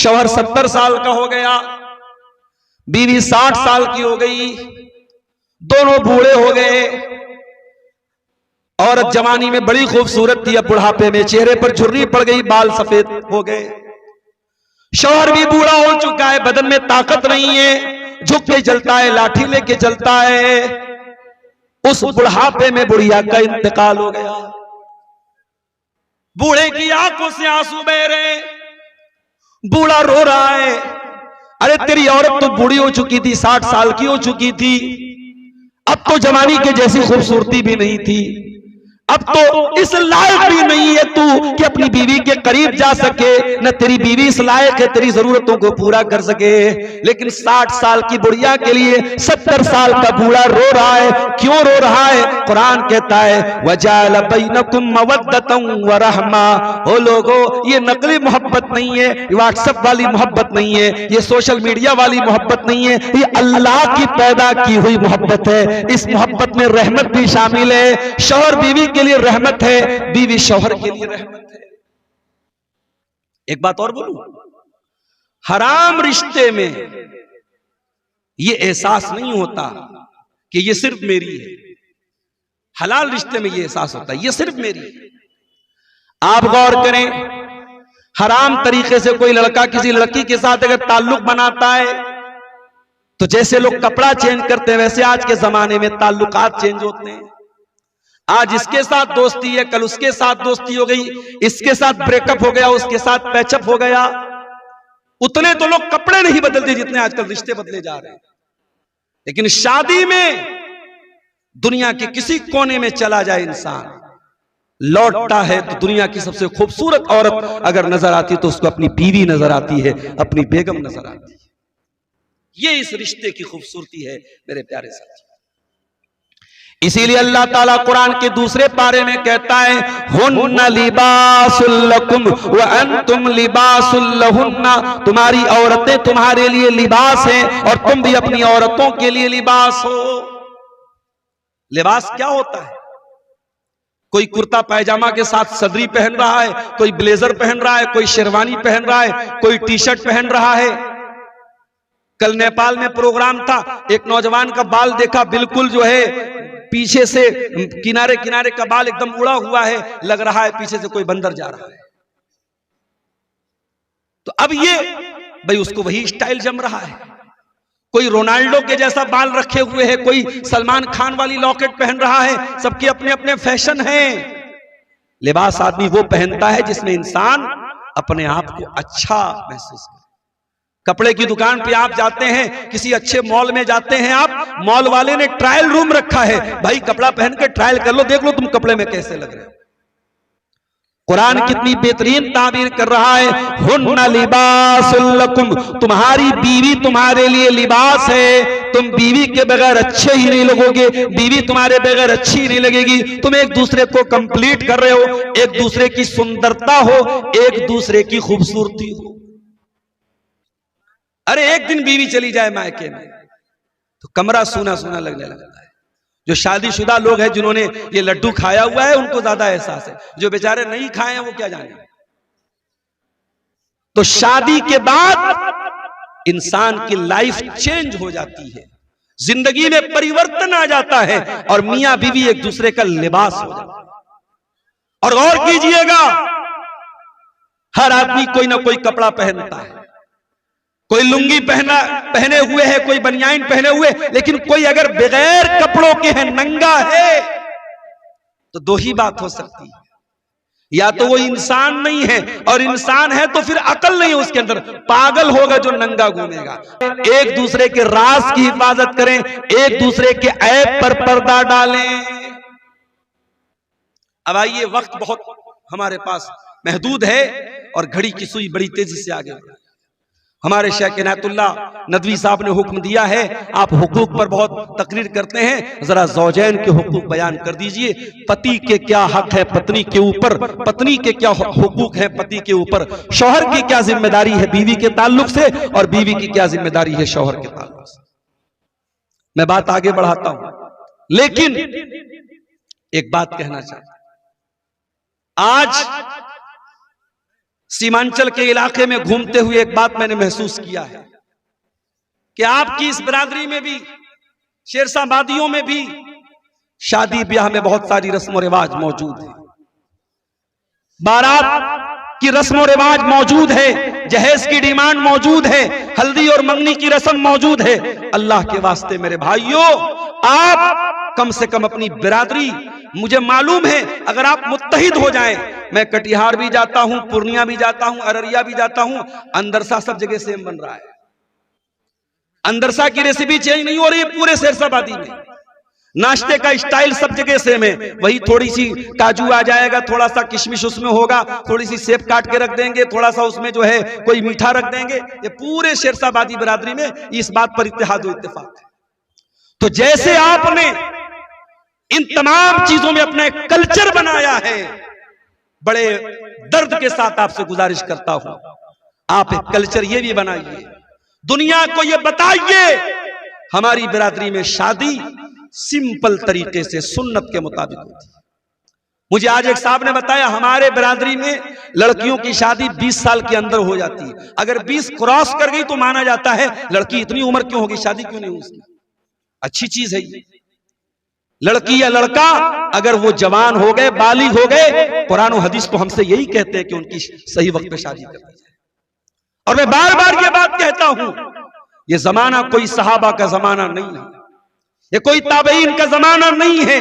शौहर 70 साल का हो गया, बीवी 60 साल की हो गई, दोनों बूढ़े हो गए। औरत जवानी में बड़ी खूबसूरत थी, अब बुढ़ापे में चेहरे पर झुर्री पड़ गई, बाल सफेद हो गए। शौहर भी बूढ़ा हो चुका है, बदन में ताकत नहीं है, झुक के चलता है, लाठी लेके चलता है। उस बुढ़ापे में बुढ़िया का इंतकाल हो गया। बूढ़े की आंखों से आंसू बह रहे, बूढ़ा रो रहा है। अरे तेरी औरत तो बूढ़ी हो चुकी थी, 60 साल की हो चुकी थी, अब तो जवानी के जैसी खूबसूरती भी नहीं थी, अब तो इस लायक भी नहीं है तू कि अपनी बीवी के करीब जा सके, न तेरी बीवी इस लायक है तेरी जरूरतों को पूरा कर सके। लेकिन 60 साल की बुढ़िया के लिए 70 साल का बूढ़ा रो रहा है। क्यों रो रहा है? कुरान कहता है वजाल बैनकुम मवद्दतम व रहमा। ओ लोगो, ये नकली मोहब्बत नहीं है, ये व्हाट्सएप वाली मोहब्बत नहीं है, ये सोशल मीडिया वाली मोहब्बत नहीं है, ये अल्लाह की पैदा की हुई मोहब्बत है। इस मोहब्बत में रहमत भी शामिल है। शौहर बीवी के लिए रहमत है, बीवी शौहर के लिए रहमत है। एक बात और बोलूं, हराम रिश्ते में यह एहसास नहीं होता कि यह सिर्फ मेरी है, हलाल रिश्ते में यह एहसास होता है यह सिर्फ मेरी है। आप गौर करें, हराम तरीके से कोई लड़का किसी लड़की के साथ अगर ताल्लुक बनाता है तो जैसे लोग कपड़ा चेंज करते हैं वैसे आज के जमाने में ताल्लुकात चेंज होते हैं। आज इसके साथ दोस्ती है, कल उसके साथ दोस्ती हो गई, इसके साथ ब्रेकअप हो गया, उसके साथ पैचअप हो गया। उतने तो लोग कपड़े नहीं बदलते जितने आजकल रिश्ते बदले जा रहे हैं। लेकिन शादी में दुनिया के किसी कोने में चला जाए इंसान, लौटता है तो दुनिया की सबसे खूबसूरत औरत अगर नजर आती है तो उसको अपनी बीवी नजर आती है, अपनी बेगम नजर आती है। ये इस रिश्ते की खूबसूरती है मेरे प्यारे साथी। इसीलिए अल्लाह ताला कुरान के दूसरे पारे में कहता है हुन्ना लिबासुल लकुम व अंतुम लिबासुल लहुन्ना। तुम्हारी औरतें तुम्हारे लिए लिबास हैं और तुम भी अपनी औरतों के लिए लिबास हो। लिबास क्या होता है? कोई कुर्ता पैजामा के साथ सदरी पहन रहा है, कोई ब्लेजर पहन रहा है, कोई शेरवानी पहन रहा है, कोई टी शर्ट पहन रहा है। कल नेपाल में प्रोग्राम था, एक नौजवान का बाल देखा, बिल्कुल जो है पीछे से किनारे किनारे का बाल एकदम उड़ा हुआ है, लग रहा है पीछे से कोई बंदर जा रहा है। तो अब ये भाई उसको वही स्टाइल जम रहा है। कोई रोनाल्डो के जैसा बाल रखे हुए है, कोई सलमान खान वाली लॉकेट पहन रहा है। सबके अपने अपने फैशन हैं। लिबास आदमी वो पहनता है जिसमें इंसान अपने आप को अच्छा महसूस करे। कपड़े की दुकान पे आप जाते हैं, किसी अच्छे मॉल में जाते हैं आप, मॉल वाले ने ट्रायल रूम रखा है, भाई कपड़ा पहन के ट्रायल कर लो, देख लो तुम कपड़े में कैसे लग रहे हो। कुरान कितनी बेहतरीन ताबीर कर रहा है, हुन्ना लिबासुल लकुम। तुम्हारी बीवी तुम्हारे लिए लिबास है। तुम बीवी के बगैर अच्छे ही नहीं लगोगे, बीवी तुम्हारे बगैर अच्छी ही नहीं लगेगी। तुम एक दूसरे को कंप्लीट कर रहे हो, एक दूसरे की सुंदरता हो, एक दूसरे की खूबसूरती हो। अरे एक दिन बीवी चली जाए मायके में तो कमरा सूना सूना लगने लगता है। जो शादीशुदा लोग हैं जिन्होंने ये लड्डू खाया हुआ है उनको ज्यादा एहसास है, जो बेचारे नहीं खाए हैं वो क्या जाने। तो शादी के बाद इंसान की लाइफ चेंज हो जाती है, जिंदगी में परिवर्तन आ जाता है और मियां बीवी एक दूसरे का लिबास हो जाता है। और गौर कीजिएगा, हर आदमी कोई ना कोई कपड़ा पहनता है, कोई लुंगी पहने हुए है, कोई बनियान पहने हुए, लेकिन कोई अगर बगैर कपड़ों के है, नंगा है, तो दो ही बात हो सकती है, या तो वो इंसान नहीं है, और इंसान है तो फिर अकल नहीं है उसके अंदर, पागल होगा जो नंगा घूमेगा। एक दूसरे के राज की हिफाजत करें, एक दूसरे के ऐब पर पर्दा डालें। अब आइए, वक्त बहुत हमारे पास महदूद है और घड़ी की सुई बड़ी तेजी से आगे बढ़ रही है। हमारे शेख इनायतुल्लाह नदवी साहब ने हुक्म दिया है, आप हुकूक पर बहुत तकरीर करते हैं, जरा ज़ौजैन के हुकूक बयान कर दीजिए। पति के क्या हक है पत्नी के ऊपर, पत्नी के क्या हुकूक है पति के ऊपर, शौहर की क्या जिम्मेदारी है बीवी के ताल्लुक से, और बीवी की क्या जिम्मेदारी है शौहर के ताल्लुक से। मैं बात आगे बढ़ाता हूं, लेकिन एक बात कहना चाहता हूं। आज सीमांचल के इलाके में घूमते हुए एक बात मैंने महसूस किया है कि आपकी इस बिरादरी में भी, शेरशाह वादियों में भी शादी ब्याह में बहुत सारी रस्म और रिवाज मौजूद है। बारात की रस्म और रिवाज मौजूद है, जहेज की डिमांड मौजूद है, हल्दी और मंगनी की रस्म मौजूद है। अल्लाह के वास्ते मेरे भाइयों, आप कम से कम अपनी बिरादरी, मुझे मालूम है अगर आप मुत्तहिद हो जाएं, मैं कटिहार भी जाता हूं, पूर्णिया भी जाता हूं, अररिया भी जाता हूं, अंदरसा सब जगह सेम बन रहा है। अंदरसा की रेसिपी चेंज नहीं हो रही है पूरे शेरशाह वादी में। नाश्ते का स्टाइल सब जगह सेम है, वही थोड़ी सी काजू आ जाएगा, थोड़ा सा किशमिश उसमें होगा, थोड़ी सी सेब काट के रख देंगे, थोड़ा सा उसमें जो है कोई मीठा रख देंगे। ये पूरे शेरशाह वादी बिरादरी में इस बात पर इत्तेहाद और इत्तेफाक है। तो जैसे आपने इन तमाम चीजों में अपना एक कल्चर बनाया है, बड़े दर्द के साथ आपसे गुजारिश करता हूं, आप एक कल्चर ये भी बनाइए, दुनिया को ये बताइए हमारी बिरादरी में शादी सिंपल तरीके से सुन्नत के मुताबिक होती है। मुझे आज एक साहब ने बताया, हमारे बिरादरी में लड़कियों की शादी 20 साल के अंदर हो जाती है। अगर 20 क्रॉस कर गई तो माना जाता है लड़की इतनी उम्र क्यों होगी, शादी क्यों नहीं हुई उसकी। अच्छी चीज है ये। लड़की या लड़का अगर वो जवान हो गए, बालिग हो गए, कुरान और हदीस तो हमसे यही कहते हैं कि उनकी सही वक्त पे शादी करनी चाहिए। और मैं बार बार ये बात कहता हूं, ये जमाना कोई सहाबा का जमाना नहीं है, ये कोई ताबईन का जमाना नहीं है,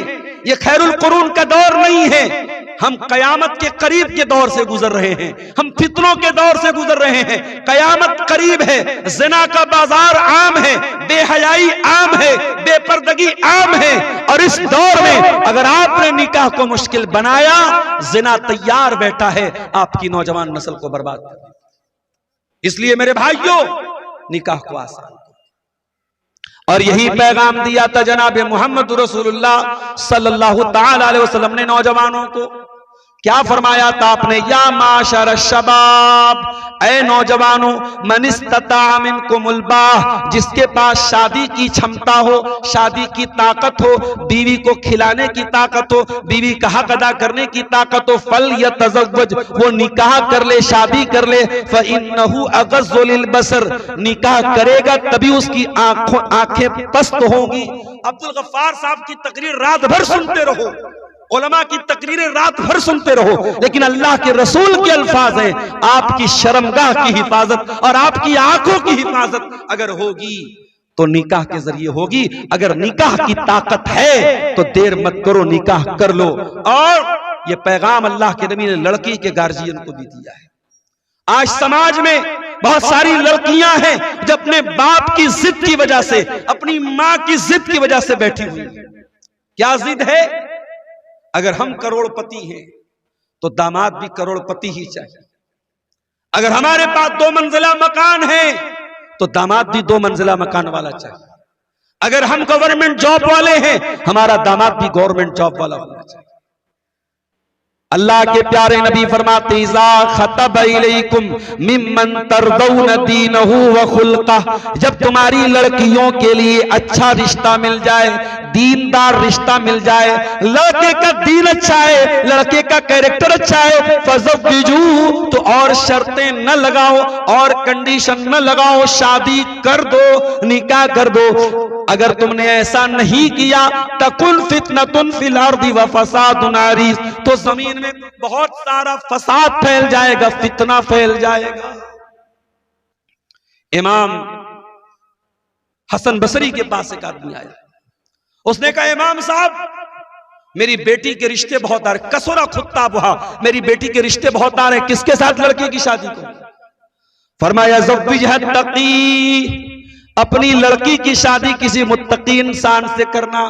ये खैरुल कुरून का दौर नहीं है। हम कयामत के करीब के दौर से गुजर रहे हैं, हम फितनों के दौर से गुजर रहे हैं। कयामत करीब है, ज़िना का बाजार आम है, बेहयाई आम है, बेपर्दगी आम है। और इस दौर में अगर आपने निकाह को मुश्किल बनाया, ज़िना तैयार बैठा है आपकी नौजवान नस्ल को बर्बाद करने। इसलिए मेरे भाइयों, निकाह को आसान, और यही पैगाम दिया था जनाब मोहम्मद रसूलुल्लाह सल्लल्लाहु ताला अलैहि वसल्लम ने नौजवानों को। क्या फरमाया था आपने, या माशर शबाब, ऐ नौजवानों, मन इस्तता मिनकुमुल बाह, जिसके पास शादी की क्षमता हो, शादी की ताकत हो, बीवी को खिलाने की ताकत हो, बीवी का हक अदा करने की ताकत हो, फल यतज़व्वज, वो निकाह कर ले, शादी कर ले। फ़इन्नहु अग़ज़्ज़ु लिलबसर, निकाह करेगा तभी उसकी आंखें पस्त होंगी। अब्दुल गफ्फार साहब की तकरीर रात भर सुनते रहो, उलमा की तकरीरें रात भर सुनते रहो, लेकिन अल्लाह के रसूल के अल्फाज हैं, आपकी शर्मगाह की हिफाजत और आपकी आंखों की हिफाजत अगर होगी तो निकाह के जरिए होगी। अगर निकाह की ताकत है तो देर मत करो, निकाह कर लो। और ये पैगाम अल्लाह के नबी ने लड़की के गार्जियन को भी दिया है। आज समाज में बहुत सारी लड़कियां हैं जो अपने बाप की जिद की वजह से, अपनी मां की जिद की वजह से बैठी हुई हैं। क्या जिद है? अगर हम करोड़पति हैं तो दामाद भी करोड़पति ही चाहिए। अगर हमारे पास 2 मंजिला मकान है तो दामाद भी 2 मंजिला मकान वाला चाहिए। अगर हम गवर्नमेंट जॉब वाले हैं, हमारा दामाद भी गवर्नमेंट जॉब वाला होना चाहिए। अल्लाह के प्यारे नबी फरमाते, इज़ा खतब इलैकुम मिम्मन तरदौन दीनहु व खुल्क़ह, जब तुम्हारी लड़कियों के लिए अच्छा रिश्ता मिल जाए, दीनदार रिश्ता मिल जाए, लड़के का दीन अच्छा है, लड़के का कैरेक्टर अच्छा है, फज़व्विजूहु, तो और शर्तें न लगाओ और कंडीशन न लगाओ, शादी कर दो, निकाह कर दो। अगर तुमने ऐसा नहीं किया, तकुन फितनतुन फिल अर्दि व फसादुन अरीज़, तो जमीन में बहुत सारा फसाद फैल जाएगा, फितना फैल जाएगा। इमाम हसन बसरी के पास एक आदमी आया, उसने कहा, इमाम साहब, मेरी बेटी के रिश्ते बहुत आ रहे, कसुरा खुत्ता बुहा, मेरी बेटी के रिश्ते बहुत आ रहे, किसके साथ लड़के की शादी को? फरमाया, ज़व्विजहा तक़ी, अपनी लड़की की शादी किसी मुत्तकी इंसान से करना,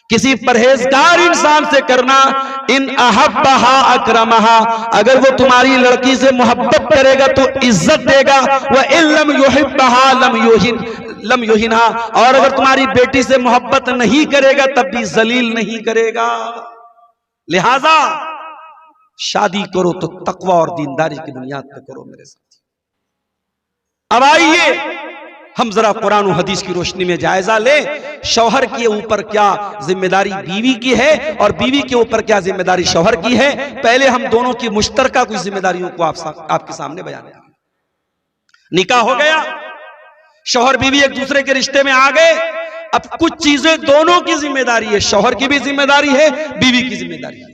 किसी परहेजगार इंसान से करना। इन अहब्बहा अकरमहा, अगर वो तुम्हारी लड़की से मोहब्बत करेगा तो इज्जत देगा, व इल्लम युहिब्बहा लम युहिनहा, और अगर तुम्हारी बेटी से मोहब्बत नहीं करेगा तब भी जलील नहीं करेगा। लिहाजा शादी करो तो तकवा और दीनदारी की बुनियाद पर करो मेरे साथ। अब आइए, हम जरा कुरान और हदीस की रोशनी में जायजा ले, शौहर के ऊपर क्या जिम्मेदारी बीवी की है और बीवी के ऊपर क्या जिम्मेदारी शौहर की है। पहले हम दोनों की मुश्तरका कुछ जिम्मेदारियों को आपके सामने बयान करें। निकाह हो गया, शौहर बीवी एक दूसरे के रिश्ते में आ गए। अब कुछ चीजें दोनों की जिम्मेदारी है, शौहर की भी जिम्मेदारी है, बीवी की जिम्मेदारी है।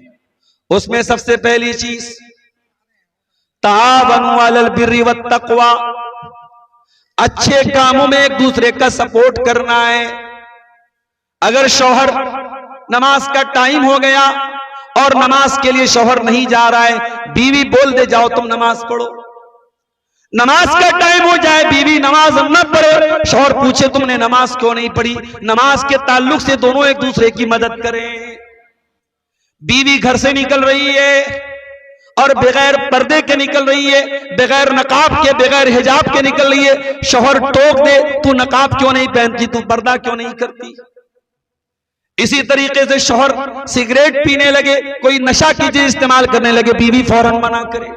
उसमें सबसे पहली चीज तावनु अलल बिर्रि वत तक़वा, अच्छे कामों में एक दूसरे का सपोर्ट करना है। अगर शौहर नमाज का टाइम हो गया और नमाज के लिए शौहर नहीं जा रहा है, बीवी बोल दे जाओ तुम नमाज पढ़ो। नमाज का टाइम हो जाए, बीवी नमाज न पढ़े, शौहर पूछे तुमने नमाज क्यों नहीं पढ़ी। नमाज के ताल्लुक से दोनों एक दूसरे की मदद करें। बीवी घर से निकल रही है और बगैर पर्दे के निकल रही है, बगैर नकाब के, बगैर हिजाब के निकल रही है, शौहर टोक दे तू नकाब क्यों नहीं पहनती, तू पर्दा क्यों नहीं करती। इसी तरीके से शौहर सिगरेट पीने लगे, कोई नशा की चीज इस्तेमाल करने लगे, बीवी फौरन मना करे।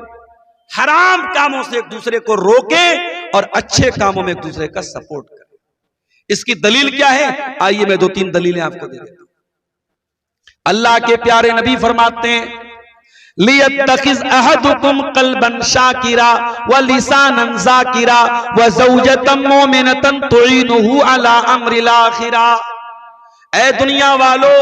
हराम कामों से एक दूसरे को रोके और अच्छे कामों में एक दूसरे का सपोर्ट करे। इसकी दलील क्या है, आइए मैं 2-3 दलीलें आपको दे देता हूं। अल्लाह के प्यारे नबी फरमाते हैं लियत्तखिज़ अहदुकुम क़ल्बन शाकिरा व लिसानन ज़ाकिरा व ज़ौजतन मुमिनतन तुईनुहु अला अम्रिल आखिरा। ऐ दुनिया वालों,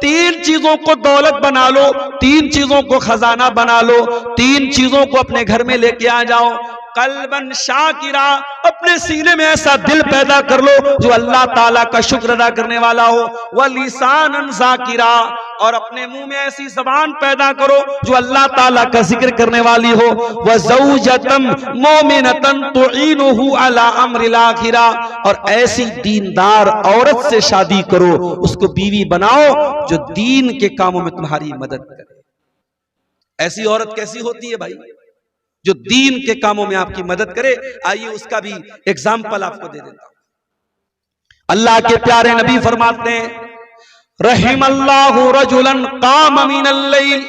3 चीजों को दौलत बना लो, 3 चीजों को खजाना बना लो, 3 चीजों को अपने घर में लेके आ जाओ। कल्बन शाकिरा, अपने सीने में ऐसा दिल पैदा कर लो जो अल्लाह ताला का शुक्र अदा करने वाला हो। व लिसानन ज़ाकिरा, और अपने मुंह में ऐसी जबान पैदा करो जो अल्लाह ताला का जिक्र करने वाली हो। व ज़ौजतन मुमिनतन तुईनुहु अला अम्रिल आखिरा, और ऐसी दीनदार औरत से शादी करो, उसको बीवी बनाओ जो दीन के कामों में तुम्हारी मदद करे। ऐसी औरत कैसी होती है भाई, जो दीन के कामों में आपकी मदद करे। आइए उसका भी एग्जाम्पल आपको दे देता हूं। अल्लाह के प्यारे नबी फरमाते हैं रहिमल्लाहु रजुलन काम मिनल लैल,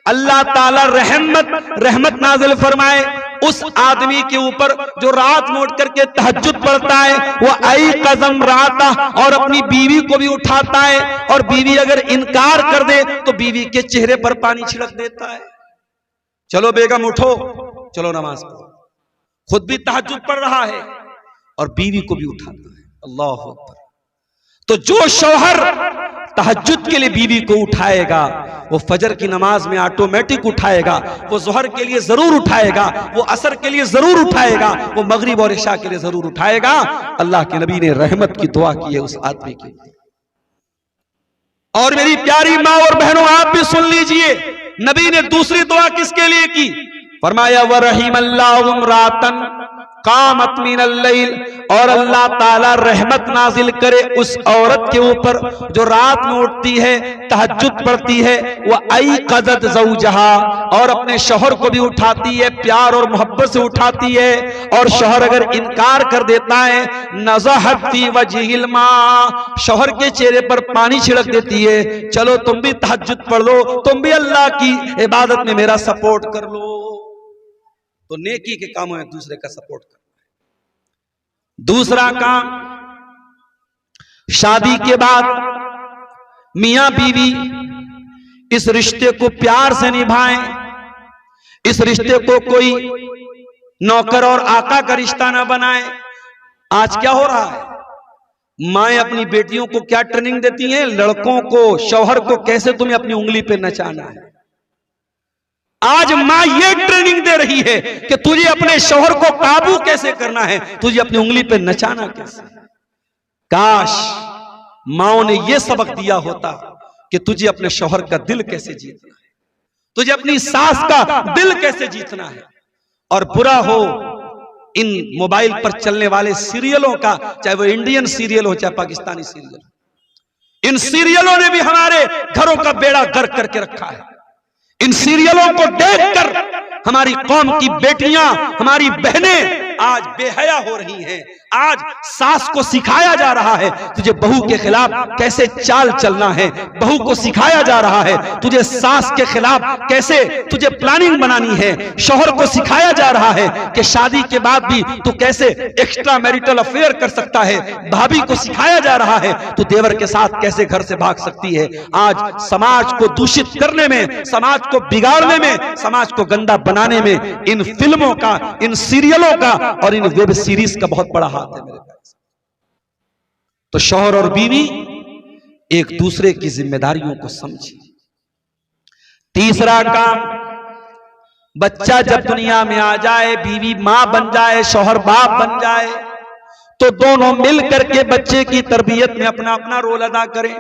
अल्लाह ताला रहमत नाजिल फरमाए उस आदमी के ऊपर जो रात में उठ करके तहज्जुद पढ़ता है, वह आई कज़म राता, और अपनी बीवी को भी उठाता है, और बीवी अगर इनकार कर दे तो बीवी के चेहरे पर पानी छिड़क देता है। चलो बेगम उठो, चलो नमाज पढ़ो। खुद भी तहज्जुद पढ़ रहा है और बीवी को भी उठाता है। अल्लाह अकबर। तो जो शौहर तहज्जुद के लिए बीवी को उठाएगा, वो फजर की नमाज में ऑटोमेटिक उठाएगा, वो ज़ोहर के लिए जरूर उठाएगा, वो असर के लिए जरूर उठाएगा, वो मगरिब और इशा के लिए जरूर उठाएगा। अल्लाह के नबी ने रहमत की दुआ की है उस आदमी की। और मेरी प्यारी माँ और बहनों, आप भी सुन लीजिए, नबी ने दूसरी दुआ किसके लिए की, फरमाया व रहिमल्लाहु इम्रातन कामत मिनल लैल, और अल्लाह ताला रहमत नाजिल करे उस औरत के ऊपर जो रात में उठती है, तहज्जुद पढ़ती है, वह आई क़ज़त ज़ौजहा, और अपने शौहर को भी उठाती है, प्यार और मोहब्बत से उठाती है। और शौहर अगर इनकार कर देता है, नज़हत फी वजहिल मा, शौहर के चेहरे पर पानी छिड़क देती है। चलो तुम भी तहज्जुद पढ़ लो, तुम भी अल्लाह की इबादत में मेरा सपोर्ट कर लो। तो नेकी के कामों में एक दूसरे का सपोर्ट करना है। दूसरा काम, शादी के बाद मियां बीवी इस रिश्ते को प्यार से निभाएं। इस रिश्ते को कोई नौकर और आका का रिश्ता ना बनाएं। आज क्या हो रहा है, माएं अपनी बेटियों को क्या ट्रेनिंग देती हैं, लड़कों को, शौहर को कैसे तुम्हें अपनी उंगली पे नचाना है। आज मां ये ट्रेनिंग दे रही है कि तुझे अपने शौहर को काबू कैसे करना है, तुझे अपनी उंगली पे नचाना कैसे। काश माओ ने यह सबक दिया होता कि तुझे अपने शौहर का दिल कैसे जीतना है, तुझे अपनी सास का दिल कैसे जीतना है। और बुरा हो इन मोबाइल पर चलने वाले सीरियलों का, चाहे वो इंडियन सीरियल हो चाहे पाकिस्तानी सीरियल, इन सीरियलों ने भी हमारे घरों का बेड़ा गर्क करके रखा है। इन सीरियलों को देखकर हमारी कौम की बेटियां, हमारी बहनें आज बेहया हो रही हैं। आज सास को सिखाया जा रहा है तुझे बहू के खिलाफ कैसे चाल चलना है, बहू को सिखाया जा रहा है तुझे सास के खिलाफ कैसे तुझे प्लानिंग बनानी है, शौहर को सिखाया जा रहा है कि शादी के बाद भी तू कैसे एक्स्ट्रा मैरिटल अफेयर कर सकता है, भाभी को सिखाया जा रहा है तू देवर के साथ कैसे घर से भाग सकती है। आज समाज को दूषित करने में, समाज को बिगाड़ने में, समाज को गंदा बनाने में इन फिल्मों का, इन सीरियलों का और इन वेब सीरीज का बहुत बड़ा हाथ है मेरे पास। तो शौहर और बीवी एक दूसरे की जिम्मेदारियों को समझिए। तीसरा काम, बच्चा जब दुनिया में आ जाए, बीवी मां बन जाए, शौहर बाप बन जाए, तो दोनों मिल करके बच्चे की तरबियत में अपना अपना रोल अदा करें।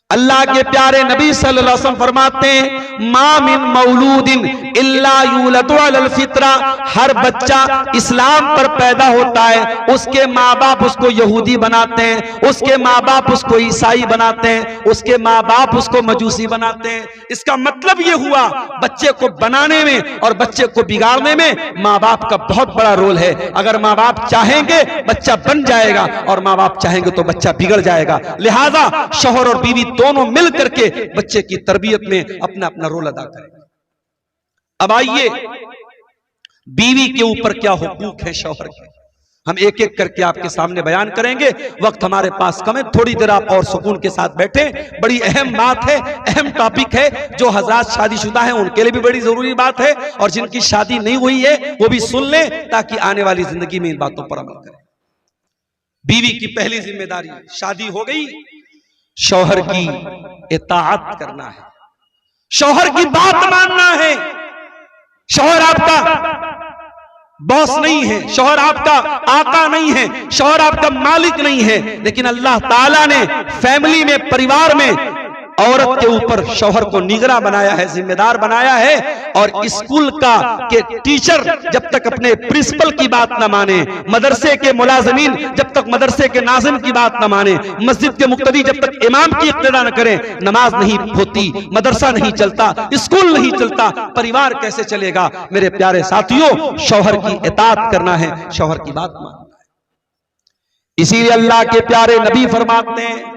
अल्लाह के प्यारे नबी सल्लल्लाहु अलैहि वसल्लम फरमाते हैं, मा मिन मौलूदिन इल्ला यूलदु अलल फित्रा, हर बच्चा इस्लाम पर पैदा होता है, उसके माँ बाप उसको यहूदी बनाते हैं, उसके माँ बाप उसको ईसाई बनाते हैं, उसके माँ बाप उसको मजूसी बनाते हैं। इसका मतलब ये हुआ बच्चे को बनाने में और बच्चे को बिगाड़ने में माँ बाप का बहुत बड़ा रोल है। अगर माँ बाप चाहेंगे बच्चा बन जाएगा और माँ बाप चाहेंगे तो बच्चा बिगड़ जाएगा। लिहाजा शौहर और बीवी दोनों मिल करके बच्चे की तरबियत में अपना अपना रोल अदा करें। अब आइए, बीवी के ऊपर क्या हुकूक है शौहर के, हम एक एक करके आपके सामने बयान करेंगे। वक्त हमारे पास कम है, थोड़ी देर आप और सुकून के साथ बैठे। बड़ी अहम बात है, अहम टॉपिक है, जो हजरात शादीशुदा हैं उनके लिए भी बड़ी जरूरी बात है और जिनकी शादी नहीं हुई है वो भी सुन लें ताकि आने वाली जिंदगी में इन बातों पर अमल करें। बीवी की पहली जिम्मेदारी, शादी हो गई, शौहर की इताअत करना है, शौहर की बात मानना है। शौहर आपका बॉस नहीं है, शौहर आपका आका नहीं है, शौहर आपका मालिक नहीं है, लेकिन अल्लाह ताला ने फैमिली में, परिवार में औरत के ऊपर शौहर को निगरान बनाया है, जिम्मेदार बनाया है। और स्कूल का के टीचर जब तक अपने प्रिंसिपल की बात न माने, मदरसे के मुलाजिमीन जब तक मदरसे के नाज़िम की बात न माने, मस्जिद के मुक्तदी जब तक इमाम की इक्तिदा न करें, नमाज नहीं होती, मदरसा नहीं चलता, स्कूल नहीं चलता, परिवार कैसे चलेगा। मेरे प्यारे साथियों, शौहर की इताअत करना है, शौहर की बात मानना है। इसीलिए अल्लाह के प्यारे नबी फरमाते हैं,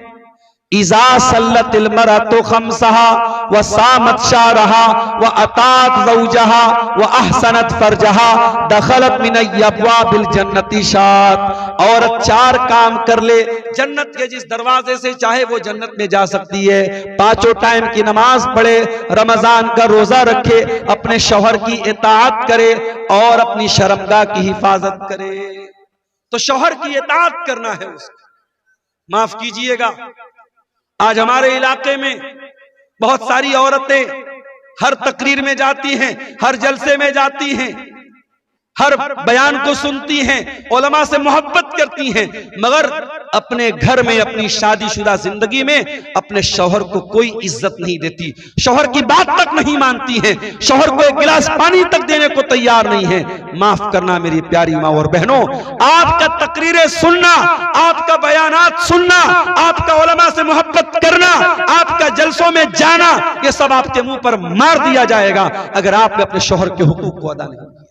इज़ा सल्लतिल मरअतु खम्सहा व सामत शारहा व अतात ज़ौजहा व अहसनत फरजहा दखलत मिन अब्वाबिल जन्नति शात। औरत 4 काम कर ले, जन्नत के जिस दरवाजे से चाहे वो जन्नत में जा सकती है। 5 टाइम की नमाज पढ़े, रमजान का रोजा रखे, अपने शौहर की इताअत करे और अपनी शर्मगाह की हिफाजत करे। तो शौहर की इताअत करना है उसको। माफ कीजिएगा, आज हमारे इलाके में बहुत सारी औरतें हर तकरीर में जाती हैं, हर जलसे में जाती हैं, हर बयान को सुनती हैं, उलमा से मोहब्बत करती हैं, मगर अपने घर में, अपनी शादीशुदा जिंदगी में अपने शौहर को कोई इज्जत नहीं देती, शौहर की बात तक नहीं मानती हैं, शौहर को एक गिलास पानी तक देने को तैयार नहीं है। माफ करना मेरी प्यारी माँ और बहनों, आपका तकरीरें सुनना, आपका बयानात सुनना, आपका उलमा से मोहब्बत करना, आपका जलसों में जाना, ये सब आपके मुंह पर मार दिया जाएगा अगर आपने अपने शौहर के हुकूक को अदा नहीं किया।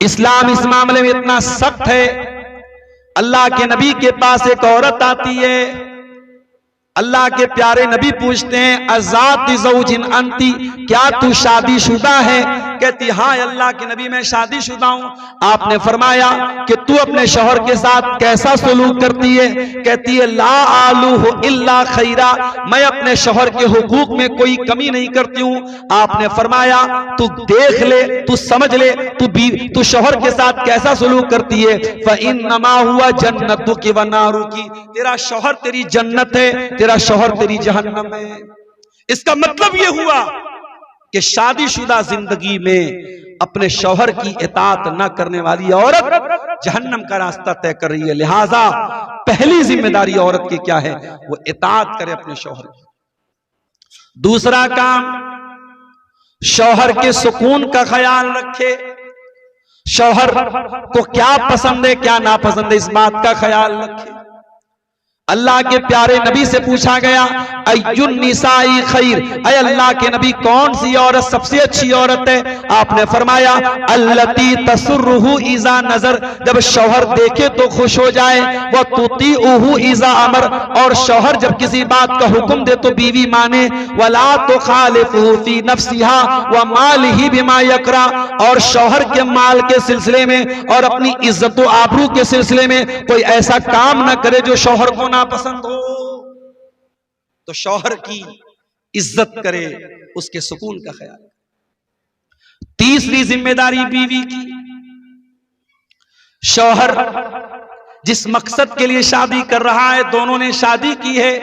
इस्लाम इस मामले में इतना सख्त है। अल्लाह के नबी के पास एक औरत आती है, अल्लाह के प्यारे नबी पूछते हैं, अज़ात ज़ौजिन अंती, क्या तू शादीशुदा है? कहती हाँ अल्लाह के नबी मैं शादीशुदा हूं। आपने फरमाया कि तू अपने शौहर के साथ कैसा सलूक करती है? कहती है ला आलूहु इल्ला खैरा, मैं अपने शौहर के हुकूक में कोई कमी नहीं करती हूं। आपने फरमाया तू देख ले, तू समझ ले, तू शौहर के साथ कैसा सलूक करती है। फ़इन्नमा हुआ जन्नतुकी व नारुकी, तेरा शौहर तेरी जन्नत है, तेरा शौहर तेरी जहन्नम है। इसका मतलब यह हुआ कि शादीशुदा जिंदगी में अपने शौहर की इताअत न करने वाली औरत जहन्नम का रास्ता तय कर रही है। लिहाजा पहली जिम्मेदारी औरत की क्या है? वो इताअत करे अपने शौहर की। दूसरा काम, शौहर के सुकून का ख्याल रखे। शौहर को क्या पसंद है, क्या नापसंद है, इस बात का ख्याल रखे। अल्लाह के प्यारे नबी से पूछा गया अय्युन निसाई खैर, ऐ अल्लाह के नबी कौन सी औरत सबसे अच्छी औरत है? आपने फरमाया अल्लती तसुर्रुहु इज़ा नजर, जब शौहर देखे तो खुश हो जाए, वह तुतीउहु इज़ा अमर, और शौहर जब किसी बात का हुक्म दे तो बीवी माने, वला तुखालिफुहु फी नफ्सिहा व मालिही बिमा यकरा, और शौहर के माल के सिलसिले में और अपनी इज्जत व आबरू के सिलसिले में कोई ऐसा काम न करे जो शौहर को नापसंद हो। तो शौहर की इज्जत करे, उसके सुकून का ख्याल। तीसरी जिम्मेदारी बीवी की, शौहर जिस मकसद के लिए शादी कर रहा है, दोनों ने शादी की है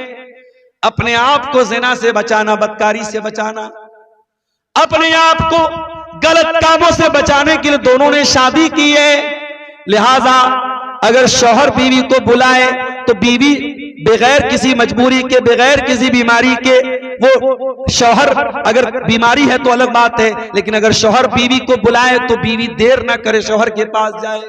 अपने आप को ज़िना से बचाना, बदकारी से बचाना, अपने आप को गलत कामों से बचाने के लिए दोनों ने शादी की है। लिहाजा अगर शौहर बीवी को बुलाए तो बीवी बगैर किसी मजबूरी के, बगैर किसी बीमारी के, वो शौहर अगर बीमारी है तो अलग बात है, लेकिन अगर शौहर बीवी को बुलाए तो बीवी देर ना करे, शौहर के पास जाए,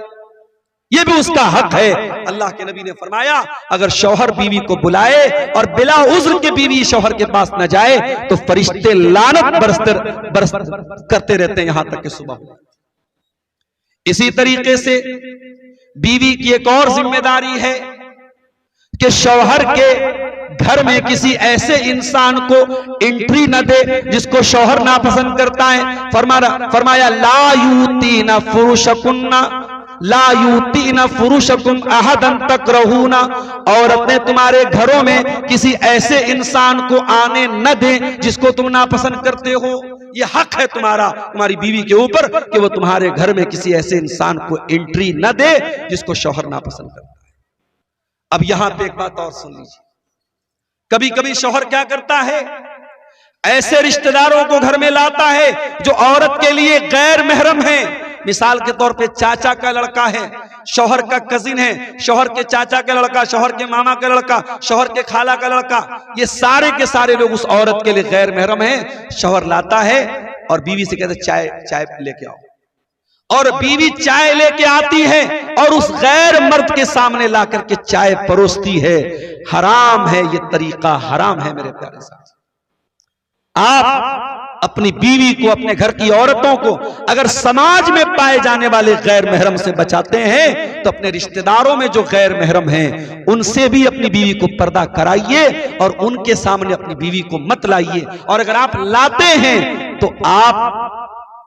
ये भी उसका हक है। अल्लाह के नबी ने फरमाया अगर शौहर बीवी को बुलाए और बिला उज़्र के बीवी शौहर के पास न जाए तो फरिश्ते लानत बरस करते रहते हैं यहां तक कि सुबह हो। इसी तरीके से बीवी की एक और जिम्मेदारी है कि शौहर के घर में किसी ऐसे इंसान को एंट्री न दे जिसको शौहर नापसंद करता है। फरमाया ला यूतीना फुरुशकुन्ना ला यूतीना फुरुशकुम अहदन तकरहूना, और अपने तुम्हारे घरों में किसी ऐसे इंसान को आने न दें जिसको तुम नापसंद करते हो। ये हक है तुम्हारा, तुम्हारी बीवी के ऊपर कि वो तुम्हारे घर में किसी ऐसे इंसान को एंट्री न दे जिसको शौहर नापसंद करता है। अब यहां पे एक बात और सुन लीजिए, कभी कभी शौहर क्या करता है, ऐसे रिश्तेदारों को घर में लाता है जो औरत के लिए गैर महरम है। मिसाल के तौर पे चाचा का लड़का है, शौहर का कजिन है, शौहर के चाचा का लड़का, शौहर के मामा का लड़का, शौहर के खाला का लड़का, ये सारे के सारे लोग उस औरत के लिए गैर महरम हैं। शौहर लाता है और बीवी से कहते चाय लेके आओ, और बीवी चाय लेके आती है और उस गैर मर्द के सामने ला करके चाय परोसती है। हराम है, ये तरीका हराम है मेरे प्यारे साथ। आप अपनी बीवी को, अपने घर की औरतों को अगर समाज में पाए जाने वाले गैर महरम से बचाते हैं तो अपने रिश्तेदारों में जो गैर महरम हैं उनसे भी अपनी बीवी को पर्दा कराइए और उनके सामने अपनी बीवी को मत लाइए। और अगर आप लाते हैं तो आप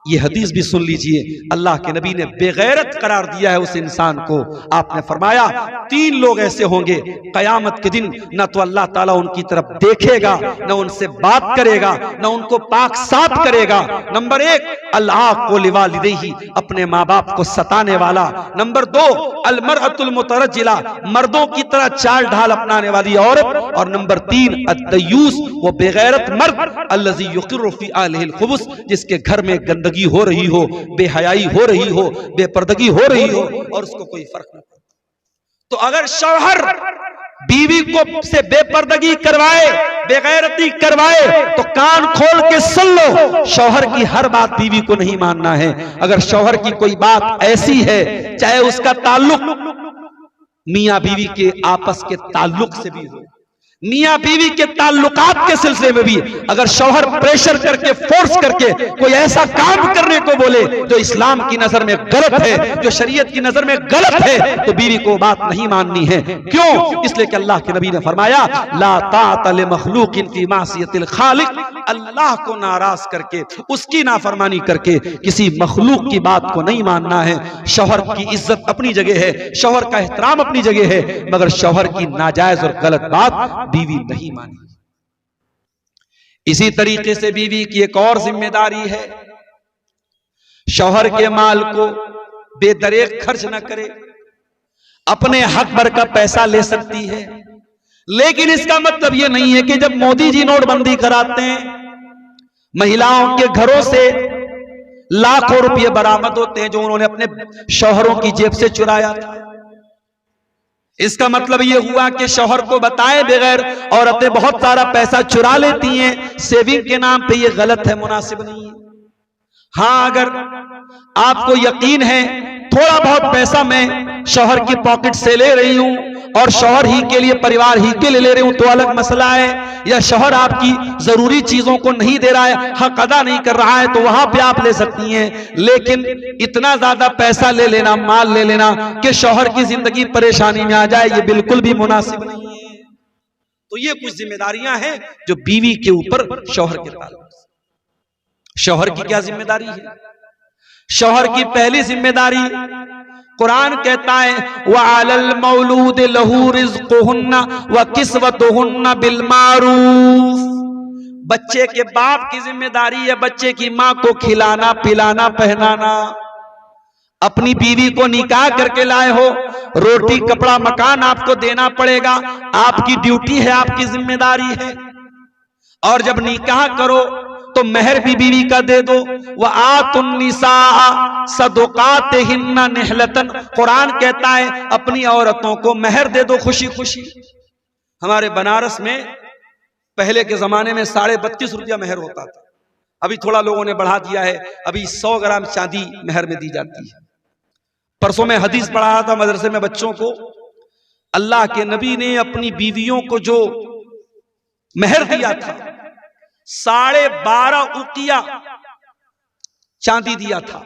ये हदीस भी सुन लीजिए, अल्लाह के नबी ने बेगैरत करार दिया है उस इंसान को। आपने फरमाया 3 लोग ऐसे होंगे कयामत के दिन, न तो अल्लाह ताला उनकी तरफ देखेगा, न उनसे बात करेगा, न उनको पाक साफ करेगा। नंबर 1 अल्लाह को लिवालिदैहि, अपने माँ बाप को सताने वाला। नंबर 2 अलमरअतुल मुतरज्जिला, मर्दों की तरह चाल ढाल अपनाने वाली औरत। और नंबर 3 अद्दयूस, वो बेगैरत मर्द अल्लज़ी युक़िर्रु फ़ी आलिहिल खुबुस, जिसके घर में गंदगी हो रही हो, बेहयाई हो रही हो, बेपर्दगी हो रही हो और उसको कोई फर्क न पड़ता। तो अगर शौहर बीवी को से बेपर्दगी करवाए, बेगैरती करवाए तो कान खोल के सुन लो, शौहर की हर बात बीवी को नहीं मानना है। अगर शौहर की कोई बात ऐसी है, चाहे उसका ताल्लुक मियां बीवी के आपस के ताल्लुक से भी हो, मियां बीवी के ताल्लुकात के सिलसिले में भी अगर शौहर प्रेशर करके, फोर्स करके कोई ऐसा काम करने को बोले जो इस्लाम की नजर में गलत है, जो शरीयत की नजर में गलत है, तो बीवी को बात नहीं माननी है। क्यों? इसलिए कि अल्लाह के नबी ने फरमाया ला ताअता लिमखलूकिन फी मासियतिल खालिक, अल्लाह को नाराज करके, उसकी नाफरमानी करके किसी मखलूक की बात को नहीं मानना है। शौहर की इज्जत अपनी जगह है, शौहर का एहतराम अपनी जगह है, मगर शौहर की नाजायज और गलत बात बीवी नहीं मानी। इसी तरीके से बीवी की एक और जिम्मेदारी है, शौहर के माल को बेदरेक खर्च न करे। अपने हक भर का पैसा ले सकती है, लेकिन इसका मतलब यह नहीं है कि जब मोदी जी नोटबंदी कराते हैं महिलाओं के घरों से लाखों रुपए बरामद होते हैं जो उन्होंने अपने शौहरों की जेब से चुराया था। इसका मतलब यह हुआ कि शौहर को बताए बगैर औरतें बहुत सारा पैसा चुरा लेती हैं सेविंग के नाम पे। यह गलत है, मुनासिब नहीं है। हां, अगर आपको यकीन है थोड़ा बहुत पैसा मैं शौहर की पॉकेट से ले रही हूं और शौहर ही के लिए, परिवार ही के लिए ले रहे हूं तो अलग मसला है, या शौहर आपकी जरूरी चीजों को नहीं दे रहा है, हक अदा नहीं कर रहा है, तो वहां पे आप ले सकती हैं। लेकिन इतना ज्यादा पैसा ले लेना, माल ले लेना कि शौहर की जिंदगी परेशानी में आ जाए, ये बिल्कुल भी मुनासिब नहीं है। तो ये कुछ जिम्मेदारियां हैं जो बीवी के ऊपर शौहर के ताल्लुक। शौहर की क्या जिम्मेदारी है? शौहर की पहली जिम्मेदारी, कुरान कहता है वअलल मौलूद लहू रिज़्क़ुहुन्ना व किस्वतुहुन्ना बिल मारूफ। बच्चे के बाप की जिम्मेदारी है बच्चे की मां को खिलाना, पिलाना, पहनाना। अपनी बीवी को निकाह करके लाए हो, रोटी, कपड़ा, मकान आपको देना पड़ेगा, आपकी ड्यूटी है, आपकी जिम्मेदारी है। और जब निकाह करो तो महर भी बीवी का दे दो। वह आतुन्निसा सदुकातिहिन्ना निहलतन, कुरान कहता है अपनी औरतों को महर दे दो खुशी खुशी। हमारे बनारस में पहले के जमाने में 32.5 रुपया महर होता था, अभी थोड़ा लोगों ने बढ़ा दिया है, अभी 100 ग्राम चांदी महर में दी जाती है। परसों में हदीस पढ़ा रहा था मदरसे में बच्चों को, अल्लाह के नबी ने अपनी बीवियों को जो महर दिया था 12.5 उकिया चांदी दिया था।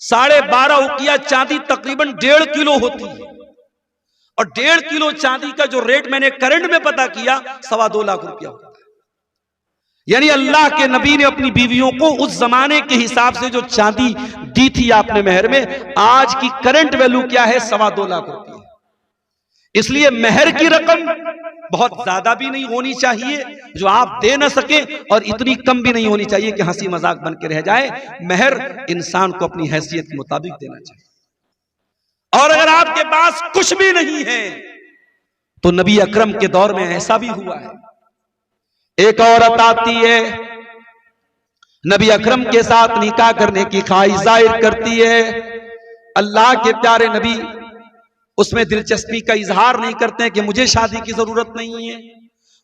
12.5 उकिया चांदी तकरीबन 1.5 किलो होती है, और 1.5 किलो चांदी का जो रेट मैंने करंट में पता किया 2.25 लाख रुपया होता है। यानी अल्लाह के नबी ने अपनी बीवियों को उस जमाने के हिसाब से जो चांदी दी थी आपने महर में, आज की करंट वैल्यू क्या है? 2.25 लाख रुपया। इसलिए महर की रकम बहुत ज्यादा भी नहीं होनी चाहिए जो आप दे ना सके, और इतनी कम भी नहीं होनी चाहिए कि हंसी मजाक बन के रह जाए। महर इंसान को अपनी हैसियत के मुताबिक देना चाहिए। और अगर आपके पास कुछ भी नहीं है तो नबी अकरम के दौर में ऐसा भी हुआ है, एक औरत आती है, नबी अकरम के साथ निकाह करने की ख्वाहिश जाहिर करती है। अल्लाह के प्यारे नबी उसमें दिलचस्पी का इजहार नहीं करते हैं कि मुझे शादी की जरूरत नहीं है,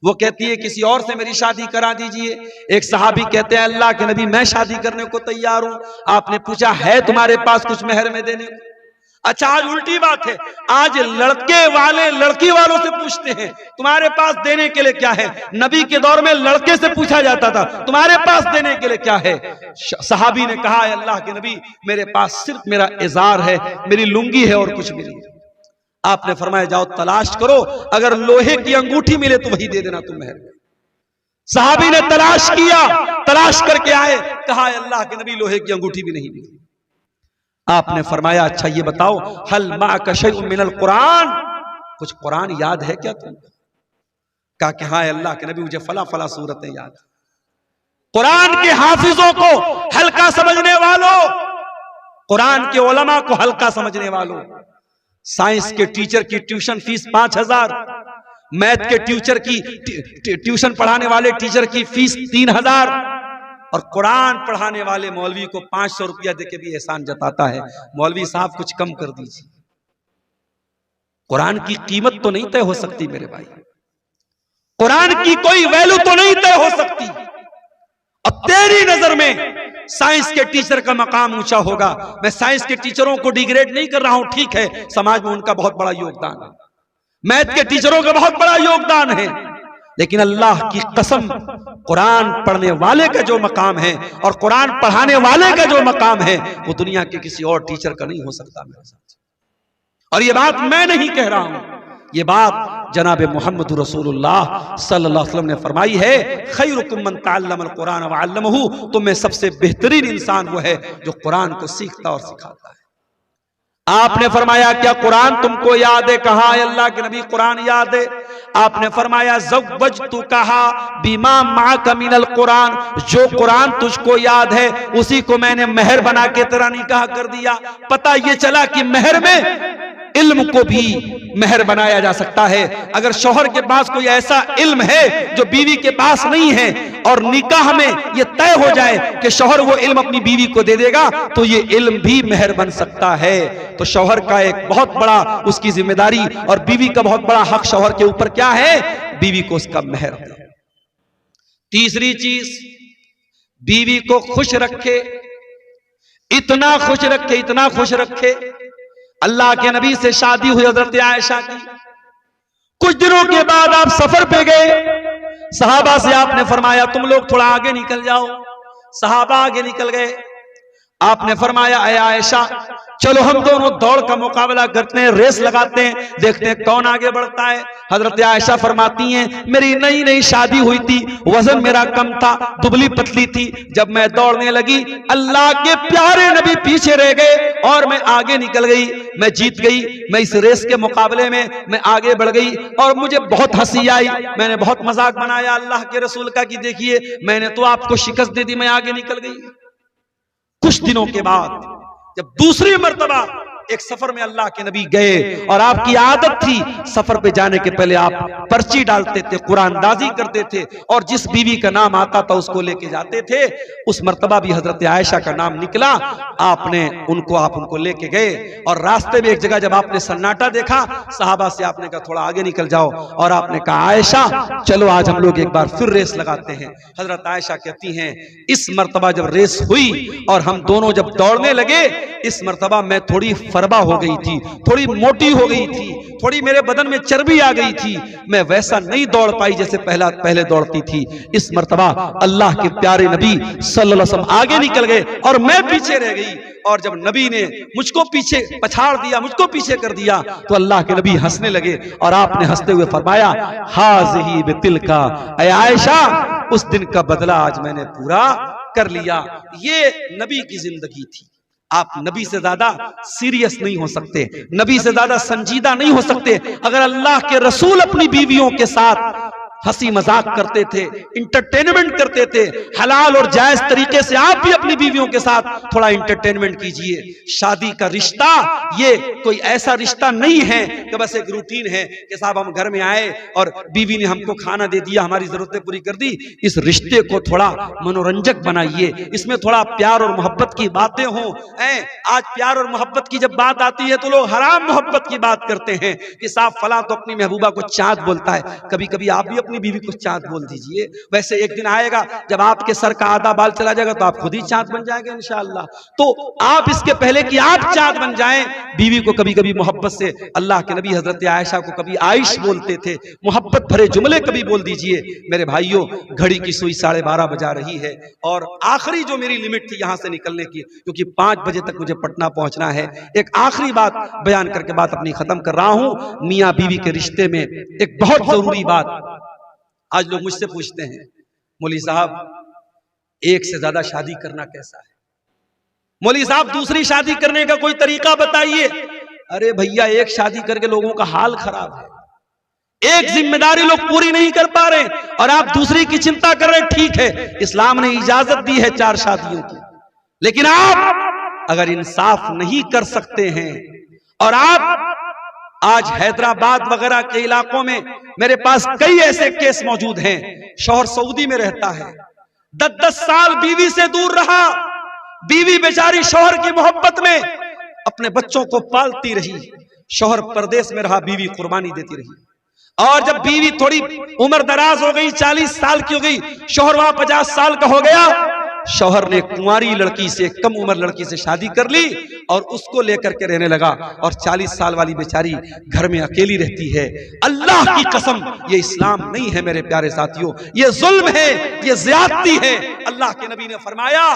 वो कहती है किसी और से मेरी शादी करा दीजिए। एक सहाबी कहते हैं अल्लाह के नबी मैं शादी करने को तैयार हूं। आपने पूछा है तुम्हारे पास कुछ महर में देने को? अच्छा, आज उल्टी बात है, आज लड़के वाले लड़की वालों से पूछते हैं तुम्हारे पास देने के लिए क्या है। नबी के दौर में लड़के से पूछा जाता था तुम्हारे पास देने के लिए क्या है। सहाबी ने कहा अल्लाह के नबी मेरे पास सिर्फ मेरा इजार है, मेरी लुंगी है और कुछ भी नहीं। आपने फरमाया जाओ तलाश करो, अगर लोहे की अंगूठी मिले तो वही दे देना तुम महर। सहाबी ने तलाश किया, तलाश करके आए, कहा अल्लाह के नबी लोहे की अंगूठी भी नहीं मिली। आपने फरमाया अच्छा ये बताओ हल माअका शैउन मिनल कुरान, कुछ कुरान याद है क्या तुम? कहा कि हाँ अल्लाह के नबी मुझे फला फला सूरतें याद। कुरान के हाफिजों को हल्का समझने वालों, कुरान के उलमा को हल्का समझने वालों, साइंस के टीचर की ट्यूशन फीस 5,000, मैथ के टीचर की ट्यूशन पढ़ाने वाले टीचर की फीस 3,000, और कुरान पढ़ाने वाले मौलवी को 500 रुपया देके भी एहसान जताता है, मौलवी साहब कुछ कम कर दीजिए। कुरान की कीमत तो नहीं तय हो सकती मेरे भाई, कुरान की कोई वैल्यू तो नहीं तय हो सकती। अब तेरी नजर में साइंस के टीचर का मकाम ऊंचा होगा। मैं साइंस के टीचरों को डिग्रेड नहीं कर रहा हूं, ठीक है, समाज में उनका बहुत बड़ा योगदान है, मैथ के टीचरों का बहुत बड़ा योगदान है, लेकिन अल्लाह की कसम कुरान पढ़ने वाले का जो मकाम है और कुरान पढ़ाने वाले का जो मकाम है वो दुनिया के किसी और टीचर का नहीं हो सकता मेरे साथ। और ये बात मैं नहीं कह रहा हूं, ये बात जनाब मोहम्मद रसूलुल्लाह सल्लल्लाहु अलैहि वसल्लम ने फरमाई है, खैरुकुम मन तअल्लमल कुरान व अल्लमहु, तुम में सबसे बेहतरीन इंसान वो है जो कुरान को सीखता और सिखाता है। आपने फरमाया क्या कुरान तुमको याद है? कहा अल्लाह के नबी कुरान याद है। आपने फरमाया ज़व्वजतु कहा बिमा माका मिनल कुरान, जो कुरान तुझको याद है उसी को मैंने महर बना के तेरा निकाह कर दिया। पता ये चला कि महर में इल्म को भी महर बनाया जा सकता है। अगर शौहर के पास कोई ऐसा इल्म है जो बीवी के पास नहीं है और निकाह में ये तय हो जाए कि शौहर वो इल्म अपनी बीवी को दे देगा तो ये इल्म भी महर बन सकता है। तो शौहर का एक बहुत बड़ा उसकी जिम्मेदारी और बीवी का बहुत बड़ा हक शौहर के ऊपर क्या है? बीवी को उसका महर दे। तीसरी चीज, बीवी को खुश रखे, इतना खुश रखे, इतना खुश रखे, अल्लाह के नबी से शादी हुई हजरत आयशा की। कुछ दिनों के बाद आप सफर पे गए, सहाबा से आपने फरमाया तुम लोग थोड़ा आगे निकल जाओ। सहाबा आगे निकल गए। आपने फरमाया ऐ आयशा चलो हम दोनों दौड़ का मुकाबला करते हैं, रेस लगाते हैं, देखते हैं कौन आगे बढ़ता है। हजरत आयशा फरमाती हैं मेरी नई नई शादी हुई थी, वजन मेरा कम था, दुबली पतली थी। जब मैं दौड़ने लगी अल्लाह के प्यारे नबी पीछे रह गए और मैं आगे निकल गई, मैं जीत गई। मैं इस रेस के मुकाबले में मैं आगे बढ़ गई और मुझे बहुत हंसी आई। मैंने बहुत मजाक बनाया अल्लाह के रसूल का कि देखिए मैंने तो आपको शिकस्त दे दी, मैं आगे निकल गई। कुछ दिनों के बाद जब दूसरी मर्तबा एक सफर में अल्लाह के नबी गए और आपकी आदत थी सफर पे जाने के पहले आप पर्ची डालते थे, कुरानदाजी करते थे और जिस बीवी का नाम आता था उसको लेके जाते थे। उस मर्तबा भी हजरत आयशा का नाम निकला, आपने उनको लेके गए और रास्ते में एक जगह जब आपने सन्नाटा देखा सहाबा से आपने कहा थोड़ा आगे निकल जाओ और आपने कहा आयशा चलो आज हम लोग एक बार फिर रेस लगाते हैं। हजरत आयशा कहती हैं इस मर्तबा जब रेस हुई और हम दोनों जब दौड़ने लगे इस मर्तबा मैं थोड़ी फरबा हो गई थी, थोड़ी मोटी हो गई थी, थोड़ी मेरे बदन में चर्बी आ गई थी, मैं वैसा नहीं दौड़ पाई जैसे पहले दौड़ती थी। इस मर्तबा अल्लाह के प्यारे नबी सल्लल्लाहु अलैहि वसल्लम आगे निकल गए और मैं पीछे रह गई। और जब नबी ने मुझको पीछे पछाड़ दिया, मुझको पीछे कर दिया तो अल्लाह के नबी हंसने लगे और आपने हंसते हुए फरमाया हाज़िही बितिलका, ऐ आयशा उस दिन का बदला आज मैंने पूरा कर लिया। ये नबी की जिंदगी थी। आप नबी से ज्यादा सीरियस नहीं हो सकते, नबी से ज्यादा संजीदा नहीं हो सकते। अगर अल्लाह के रसूल अपनी बीवियों के साथ हंसी मजाक करते थे, इंटरटेनमेंट करते थे, हलाल और जायज तरीके से आप भी अपनी बीवियों के साथ थोड़ा इंटरटेनमेंट कीजिए। शादी का रिश्ता ये कोई ऐसा रिश्ता नहीं है कि बस एक रूटीन है कि साहब हम घर में आए और बीवी ने हमको खाना दे दिया, हमारी जरूरतें पूरी कर दी। इस रिश्ते को थोड़ा मनोरंजक बनाइए, इसमें थोड़ा प्यार और मोहब्बत की बातें हों। आज प्यार और मोहब्बत की जब बात आती है तो लोग हराम मोहब्बत की बात करते हैं कि साहब फला तो अपनी महबूबा को चाँद बोलता है। कभी कभी आप भी अपनी बीवी को चाँद बोल दीजिए। वैसे एक दिन आएगा जब आपके सर का आधा बाल चला जाएगा तो आप खुद ही चाँद बन जाएंगे इंशाअल्लाह। तो आप इसके पहले कि आप चाँद बन जाएं, बीवी को कभी कभी मोहब्बत से, अल्लाह के नबी हजरत आयशा को कभी आइश बोलते थे, मोहब्बत भरे जुमले कभी बोल दीजिए। मेरे भाइयों घड़ी की सुई 12:30 बजा रही है और आखिरी जो मेरी लिमिट थी यहां से निकलने की, क्योंकि 5 बजे तक मुझे पटना पहुंचना है, एक आखिरी बात बयान करके बात अपनी खत्म कर रहा हूं। मियां बीवी के रिश्ते में एक बहुत जरूरी बात आज लोग मुझसे पूछते हैं मौलवी साहब एक से ज्यादा शादी करना कैसा है? मौलवी साहब दूसरी शादी करने का कोई तरीका बताइए। अरे भैया एक शादी करके लोगों का हाल खराब है, एक जिम्मेदारी लोग पूरी नहीं कर पा रहे और आप दूसरी की चिंता कर रहे हैं। ठीक है इस्लाम ने इजाजत दी है 4 शादियों की, लेकिन आप अगर इंसाफ नहीं कर सकते हैं और आप आज हैदराबाद वगैरह के इलाकों में मेरे पास कई ऐसे केस मौजूद हैं। शौहर सऊदी में रहता है, 10-10 साल बीवी से दूर रहा, बीवी बेचारी शौहर की मोहब्बत में अपने बच्चों को पालती रही, शौहर परदेश में रहा, बीवी कुर्बानी देती रही। और जब बीवी थोड़ी उम्र दराज हो गई, 40 साल की हो गई, शौहर वहां 50 साल का हो गया, शौहर ने कुंवारी लड़की से, कम उम्र लड़की से शादी कर ली और उसको लेकर के रहने लगा और 40 साल वाली बेचारी घर में अकेली रहती है। अल्लाह की कसम ये इस्लाम नहीं है मेरे प्यारे साथियों, ये जुल्म है, ये ज़्यादती है। अल्लाह के नबी ने फरमाया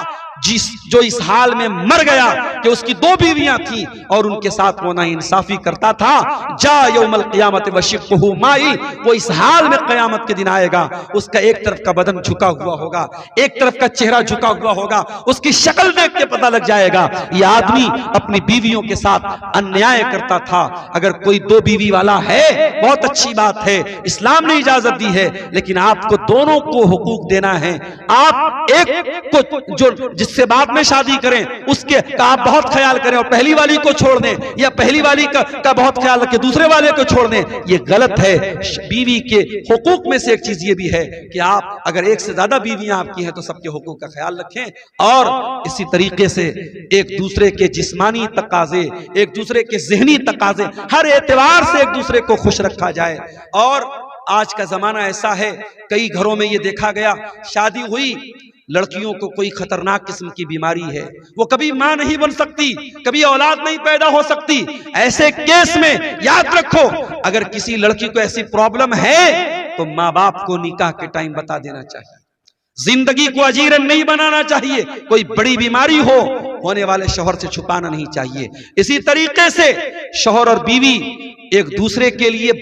जो इस हाल में मर गया कि उसकी 2 बीवियां थी और उनके साथ वो नाइंसाफी करता था, जा यौमल क़ियामत वशिक़्क़ुहु माई, वो इस हाल में क़यामत के दिन आएगा, उसका एक तरफ का बदन झुका हुआ होगा, एक तरफ का चेहरा झुका हुआ होगा, उसकी शक्ल देख के पता लग जाएगा ये आदमी अपनी बीवियों के साथ अन्याय करता था। अगर कोई 2 बीवी वाला है बहुत अच्छी बात है, इस्लाम ने इजाजत दी है, लेकिन आपको दोनों को हुकूक देना है। आप एक को जो जिससे बाद में शादी करें उसके का आप बहुत ख्याल करें और पहली वाली को छोड़ दें, या पहली वाली का बहुत ख्याल रखें दूसरे वाले को छोड़ दें, ये गलत है। बीवी के हुकूक में से एक चीज ये भी है कि आप अगर एक से ज्यादा बीवियां आपकी हैं तो सबके हुकूक का ख्याल रखें और इसी तरीके से एक दूसरे के जिस्मानी तकाजे, एक दूसरे के ज़हनी तकाजे, हर एतबार से एक दूसरे को खुश रखा जाए। और आज का जमाना ऐसा है, कई घरों में ये देखा गया, शादी हुई लड़कियों को कोई खतरनाक किस्म की बीमारी है, वो कभी मां नहीं बन सकती, कभी औलाद नहीं पैदा हो सकती। ऐसे केस में याद रखो, अगर किसी लड़की को ऐसी प्रॉब्लम है तो मां बाप को निकाह के टाइम बता देना चाहिए। जिंदगी को अजीरन नहीं बनाना चाहिए। कोई बड़ी बीमारी होने वाले शौहर से छुपाना नहीं चाहिए। इसी तरीके से शौहर और बीवी एक दूसरे के लिए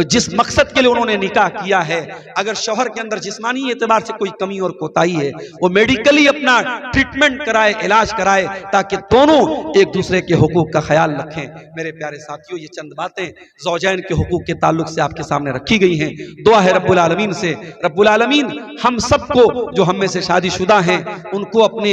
जिस मकसद के लिए उन्होंने निकाह किया है, अगर शौहर के अंदर जिस्मानी एतबार से कोई कमी और कोताही है, वो मेडिकली अपना ट्रीटमेंट कराए, इलाज कराए, ताकि दोनों एक दूसरे के हुकूक का ख्याल रखें। मेरे प्यारे साथियों, ये चंद बातें ज़ौजैन के हुकूक के ताल्लुक से आपके सामने रखी गई हैं। दुआ है रब्बुल आलमीन से, रब्बुल आलमीन हम सबको जो हम में से शादीशुदा हैं उनको अपने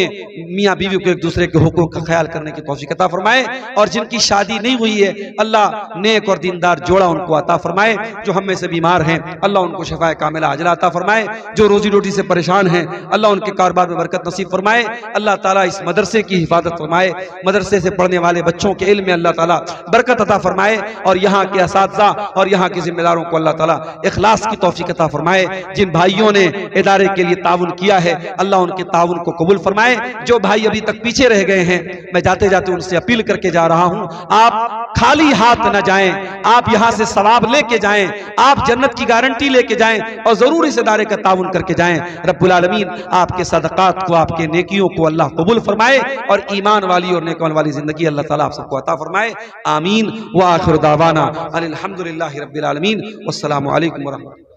मियाँ बीवी को एक दूसरे के हुकूक का ख्याल करने की तौफीक अता फरमाए, और जिनकी शादी नहीं हुई है अल्लाह नेक और दीनदार जोड़ा उनको अता फरमाए। जो हम में से बीमार हैं अल्लाह उनको शिफाए कामिला अजला अता फरमाए। जो रोजी रोटी से परेशान हैं अल्लाह उनके कारोबार में बरकत नसीब फरमाए। अल्लाह ताला इस मदरसे की हिफाजत फरमाए, मदरसे से पढ़ने वाले बच्चों के इल्म में अल्लाह ताला बरकत अता फरमाए, और यहाँ के असातिज़ा और यहाँ के जिम्मेदारों को अल्लाह ताला इखलास की तौफीक अता फरमाए। जिन भाइयों ने इदारे के लिए ताउन किया है अल्लाह उनके ताउन को कबूल फरमाए। जो भाई अभी तक पीछे रह गए हैं, मैं जाते जाते उनसे अपील करके जा रहा हूं, आप खाली हाथ न जाएं, आप यहां से सवाब लेके जाएं, आप जन्नत की गारंटी लेके जाएं, और जरूर इस इदारे का ताउन करके जाएं। रब्बुल आलमीन आपके सदकात को, आपके नेकियों को अल्लाह कबूल फरमाए, और ईमान वाली और नेकमान वाली जिंदगी अल्लाह ताला आप सबको अता फरमाए। आमीन व आखिर दावाना अनिल हम्दुलिल्लाहि रब्बिल आलमीन। वस्सलामु अलैकुम व रहमतुल्लाह।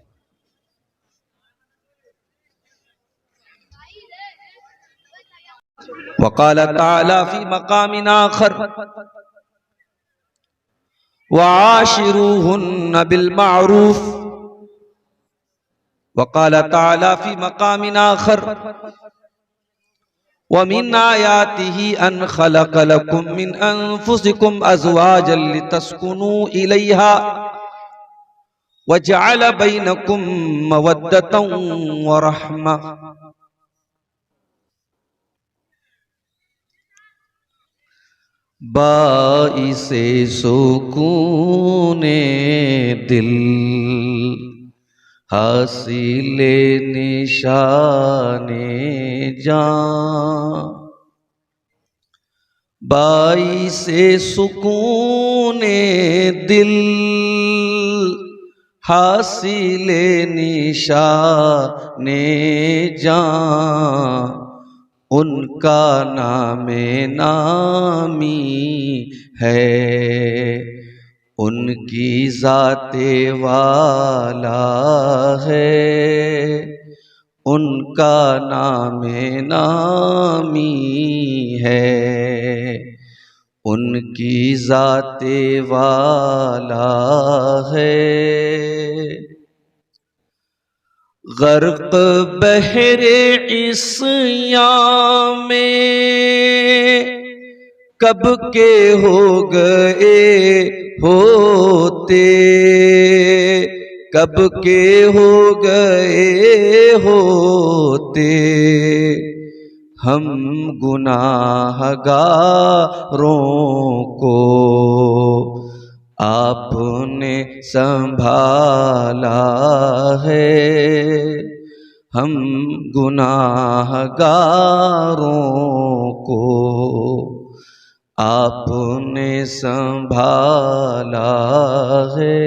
वक़ाल तआला फी मक़ामिन आखर वआशिरूहुन्न बिल मारूफ। वक़ाल तआला फी मक़ामिन आखर वमिन आयातिही अन खलक़ लकुम मिन अनफुसिकुम अज़वाजन लितस्कुनू इलैहा वजअल बैनकुम मवद्दतन व रहमा। बाइसे सुकूने दिल हासिले निशाने जान। बाइसे सुकूने दिल हासिले निशाने जान। उनका नामे नामी है, उनकी ज़ाते वाला है, उनका नामे नामी है, उनकी ज़ाते वाला है। गर्क बहरे इस्या में कब के हो गए होते, कब के हो गए होते। हम गुनाहगारों को आपने संभाला है, हम गुनाहगारों को आपने संभाला है।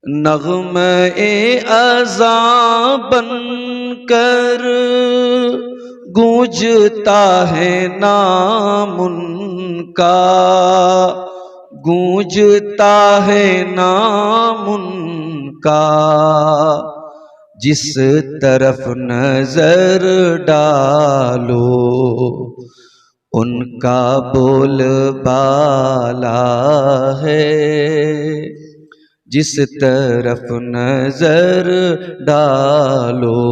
नग़्मे अज़ां बनकर गूंजता है नाम उनका, गूंजता है नाम उनका। जिस तरफ नजर डालो उनका बोलबाला है, जिस तरफ नजर डालो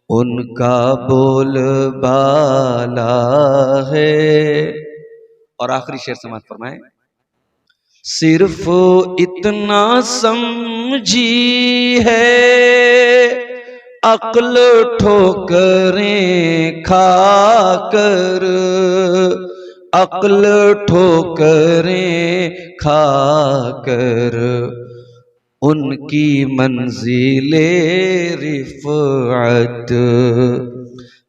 उनका बोलबाला है। और आखिरी शेर समाप्त फरमाए। सिर्फ इतना समझी है अक्ल ठोकरें खाकर, अक्ल ठोकरें खाकर। उनकी मंजिले रिफ़अत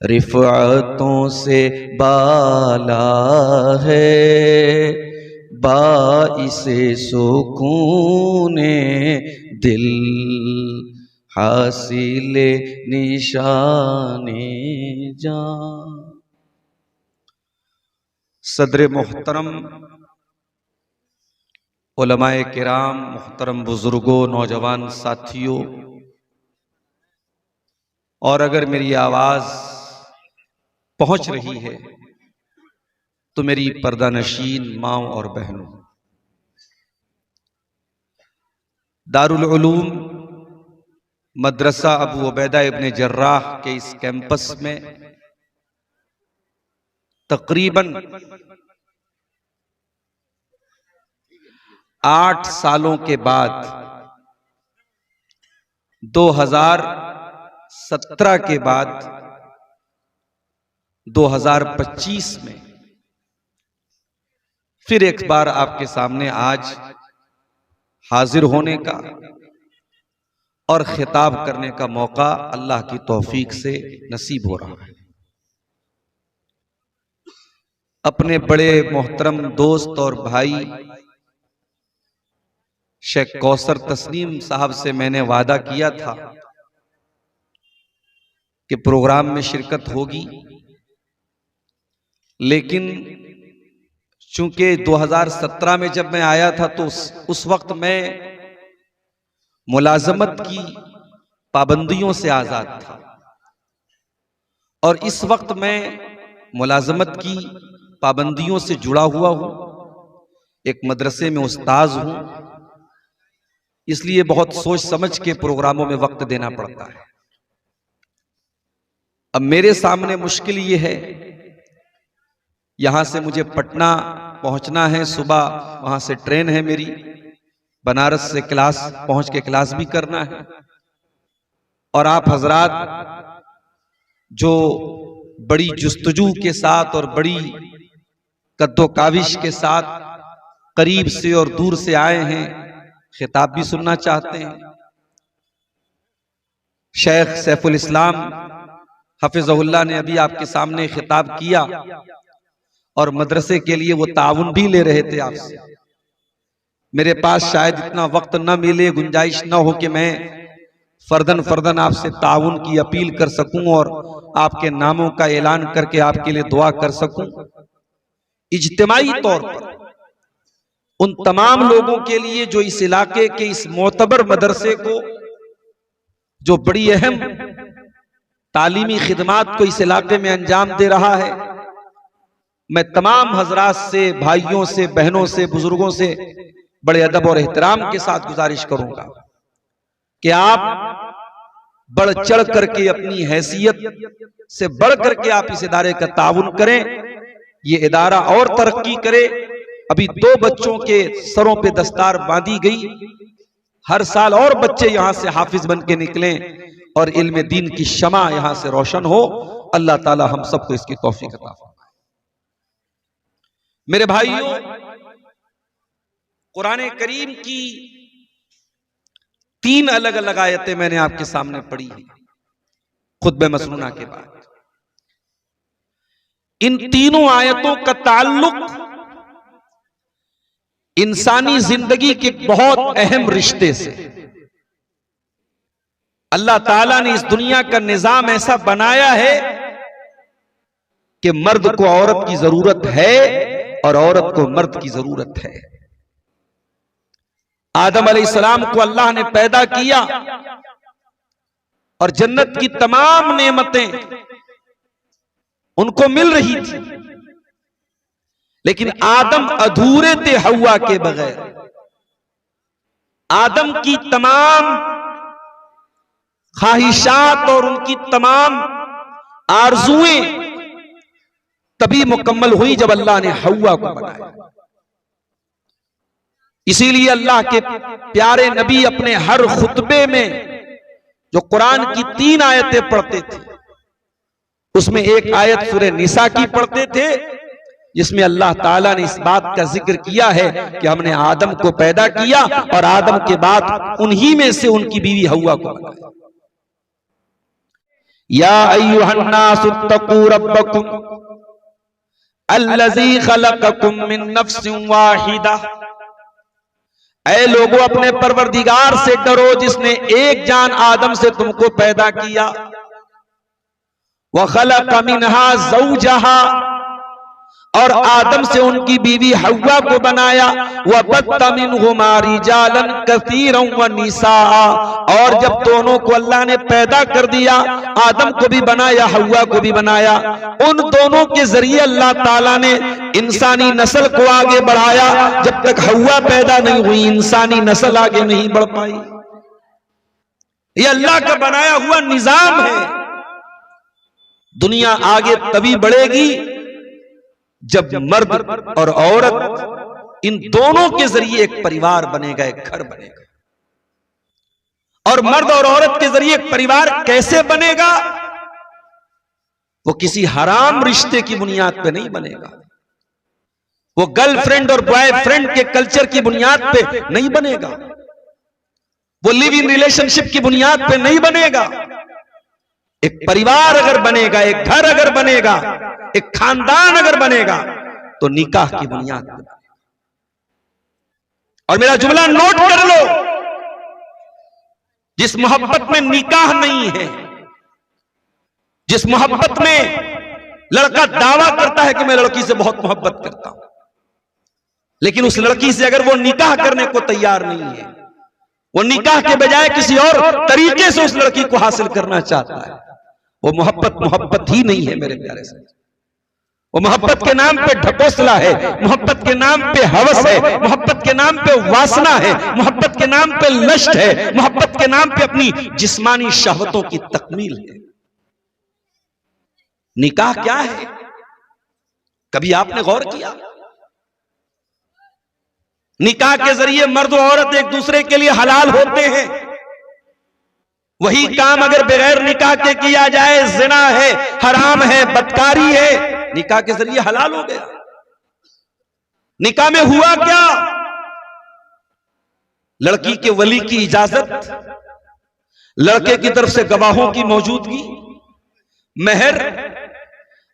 रिफ़अतों से बाला है, बाइसे सुकूने दिल हासिले निशाने जान। सदर मोहतरम, उलमाए किराम, मोहतरम बुजुर्गों, नौजवान साथियों, और अगर मेरी आवाज पहुंच रही है तो मेरी पर्दानशीन माँ और बहनों, दारुल उलूम मदरसा अबू उबैदा इब्ने जर्राह के इस कैंपस में तकरीबन 8 सालों के बाद 2017 के बाद 2025 में फिर एक बार आपके सामने आज हाजिर होने का और खिताब करने का मौका अल्लाह की तौफीक से नसीब हो रहा है। अपने बड़े मोहतरम दोस्त और भाई शेख कौसर तस्नीम साहब से मैंने वादा किया था कि प्रोग्राम में शिरकत होगी, लेकिन चूंकि 2017 में जब मैं आया था तो उस वक्त मैं मुलाजमत की पाबंदियों से आजाद था, और इस वक्त मैं मुलाजमत की पाबंदियों से जुड़ा हुआ हूं, एक मदरसे में उस्ताज हूं, इसलिए बहुत सोच समझ के प्रोग्रामों में वक्त देना पड़ता है। अब मेरे सामने मुश्किल ये है, यहां से मुझे पटना पहुंचना है, सुबह वहां से ट्रेन है मेरी, बनारस से क्लास पहुंच के क्लास भी करना है, और आप हजरात जो बड़ी जुस्तजू के साथ और बड़ी कद्दो काविश के साथ करीब से और दूर से आए हैं, खिताब भी सुनना चाहते हैं। शेख सैफुल इस्लाम हफिज़हुल्लाह ने अभी आपके सामने खिताब किया और मदरसे के लिए वो ताउन भी ले रहे थे आपसे। मेरे पास शायद इतना वक्त न मिले, गुंजाइश न हो कि मैं फर्दन फर्दन आपसे ताउन की अपील कर सकूं और आपके नामों का ऐलान करके आपके लिए दुआ कर सकूं। इज्तिमाई तौर पर उन तमाम लोगों के लिए जो इस इलाके के इस मोतबर मदरसे को, जो बड़ी अहम तालीमी खिदमात को इस इलाके में अंजाम दे रहा है, मैं तमाम हजरात से, भाइयों से, बहनों से, बुजुर्गों से बड़े अदब और एहतराम के साथ गुजारिश करूंगा कि आप बढ़ चढ़ करके अपनी हैसियत से बढ़ करके आप इस इदारे का ताउन करें, ये इदारा और तरक्की करे। अभी 2 बच्चों के सरों पे दस्तार बांधी गई, हर साल और बच्चे यहां से हाफिज बन के निकलें और इल्म दीन की शमा यहां से रोशन हो। अल्लाह ताला हम सबको इसकी तौफीक अता फरमाए। मेरे भाइयों, कुरान करीम की 3 अलग अलग आयतें मैंने आपके सामने पढ़ी हैं खुतबे मसनूना के बाद। इन तीनों आयतों का ताल्लुक इंसानी जिंदगी के बहुत अहम रिश्ते से। अल्लाह ताला ने इस दुनिया का निजाम ऐसा बनाया है कि मर्द को औरत की जरूरत है और औरत को मर्द की जरूरत है। आदम अलैहिस्सलाम को अल्लाह ने पैदा किया और जन्नत की तमाम नेमतें उनको मिल रही थी, लेकिन आदम अधूरे थे हव्वा के बगैर। आदम की तमाम ख्वाहिशात और उनकी तमाम आरजुएं तभी मुकम्मल हुई जब अल्लाह ने हव्वा को बनाया। इसीलिए अल्लाह के प्यारे नबी अपने हर खुतबे में जो कुरान की 3 आयतें पढ़ते थे, उसमें एक आयत सूरह निसा की पढ़ते थे जिसमें अल्लाह ताला ने इस बात का जिक्र किया है कि हमने आदम को पैदा किया और आदम के बाद उन्हीं में से उनकी बीवी हव्वा को बनाया। या अय्युहन्नासुत्तकू रब्बकुम अल्लज़ी खलक़कुम मिन नफ्सिन वाहिदा, ऐ लोगों अपने परवरदिगार से डरो जिसने एक जान आदम से तुमको पैदा किया। व खलक़ मिनहा ज़ौजहा, और आदम से उनकी बीवी हव्वा को बनाया। व बत्त मिनहुमा रिजालन कसीरन व निसाआ, और जब दोनों को अल्लाह ने पैदा कर दिया, आदम को भी बनाया हव्वा को भी बनाया, उन दोनों के जरिए अल्लाह ताला ने इंसानी नस्ल को आगे बढ़ाया। जब तक हव्वा पैदा नहीं हुई इंसानी नस्ल आगे नहीं बढ़ पाई। ये अल्लाह का बनाया हुआ निजाम है। दुनिया आगे तभी बढ़ेगी जब मर्द और औरत इन दोनों के जरिए एक परिवार बनेगा, एक घर बनेगा। और मर्द और औरत के जरिए एक परिवार कैसे बनेगा? वो किसी हराम रिश्ते की बुनियाद पे नहीं बनेगा, वो गर्लफ्रेंड और बॉयफ्रेंड के कल्चर की बुनियाद पे नहीं बनेगा, वो लिव इन रिलेशनशिप की बुनियाद पे नहीं बनेगा। एक परिवार अगर बनेगा, एक घर अगर बनेगा, एक खानदान अगर बनेगा तो निकाह की बुनियाद पर बनेगा। और मेरा जुमला नोट कर लो, जिस मोहब्बत में निकाह नहीं है, जिस मोहब्बत में लड़का दावा करता है कि मैं लड़की से बहुत मोहब्बत करता हूं, लेकिन उस लड़की से अगर वो निकाह करने को तैयार नहीं है, वो निकाह के बजाय किसी और तरीके से उस लड़की को हासिल करना चाहता है, वो मोहब्बत ही नहीं है मेरे प्यारे से। वो मोहब्बत के नाम पे ढकोसला है, मोहब्बत के नाम पे हवस है, मोहब्बत के नाम पे वासना है, मोहब्बत के नाम पे लश्त है, मोहब्बत के नाम पे अपनी जिस्मानी शहवतों की तकमील है। निकाह क्या है? कभी आपने गौर किया? निकाह के जरिए मर्द और औरत एक दूसरे के लिए हलाल होते हैं। वही काम अगर बगैर निकाह के किया जाए जिना है, हराम है, बदकारी है। निकाह के जरिए हलाल हो गया। निकाह में हुआ क्या? लड़की के वली की इजाजत, लड़के की तरफ से गवाहों की मौजूदगी, मेहर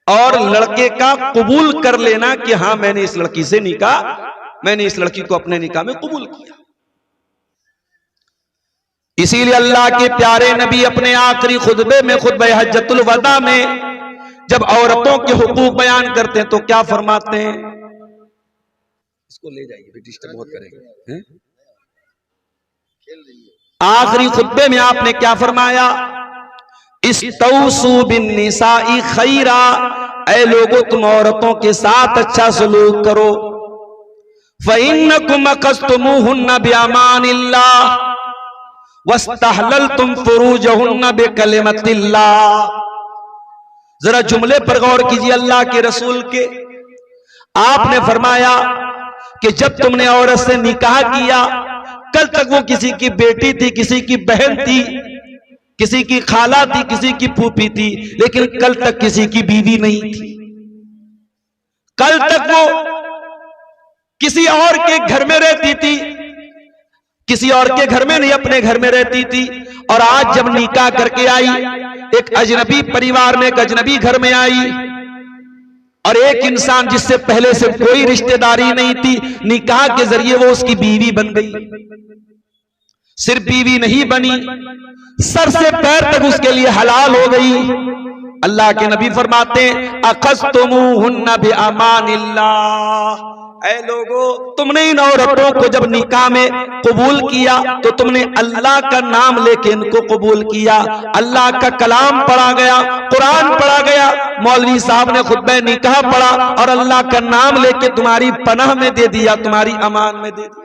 और लड़के का कबूल कर लेना कि हां मैंने इस लड़की से निकाह, मैंने इस लड़की को अपने निकाह में कबूल किया। इसीलिए अल्लाह के प्यारे नबी अपने आखिरी खुतबे में, खुतबे हज्जतुल वदा में, जब औरतों के हुकूक बयान करते हैं तो क्या फरमाते हैं? इसको ले जाइए, डिस्टर्ब बहुत करेंगे। आखिरी खुतबे में आपने क्या फरमाया? इस्तौसू बिन निसाई खैरा, ऐ लोगों तुम औरतों के साथ अच्छा सलूक करो। फ़इन्नकुम अक़स्तुमूहुन्ना बिअमानिल्लाह वस्तहललतुम फ़ुरूजहुन्ना बिकलिमतिल्लाह। जरा जुमले पर गौर कीजिए अल्लाह के रसूल के। आपने फरमाया कि जब तुमने औरत से निकाह किया, कल तक वो किसी की बेटी थी, किसी की बहन थी, किसी की खाला थी, किसी की फूफी थी, लेकिन कल तक किसी की बीवी नहीं थी। कल तक वो किसी और के घर में रहती थी, किसी और के घर में नहीं, अपने घर में रहती थी। और आज जब निकाह करके आई, एक अजनबी परिवार में, एक अजनबी घर में आई, और एक इंसान जिससे पहले से कोई रिश्तेदारी नहीं थी, निकाह के जरिए वो उसकी बीवी बन गई। सिर्फ बीवी नहीं बनी, सर से पैर तक उसके लिए हलाल हो गई। अल्लाह के नबी फरमाते हैं अख़ज़्तुमूहुन्ना बिअमानिल्लाह, ऐ लोगों तुमने इन औरतों को जब निकाह में कबूल किया तो तुमने अल्लाह का नाम लेके इनको कबूल किया। अल्लाह का कलाम पढ़ा गया, कुरान पढ़ा गया, मौलवी साहब ने खुतबा निकाह पढ़ा और अल्लाह का नाम लेके तुम्हारी पनाह में दे दिया, तुम्हारी अमान में दे दिया।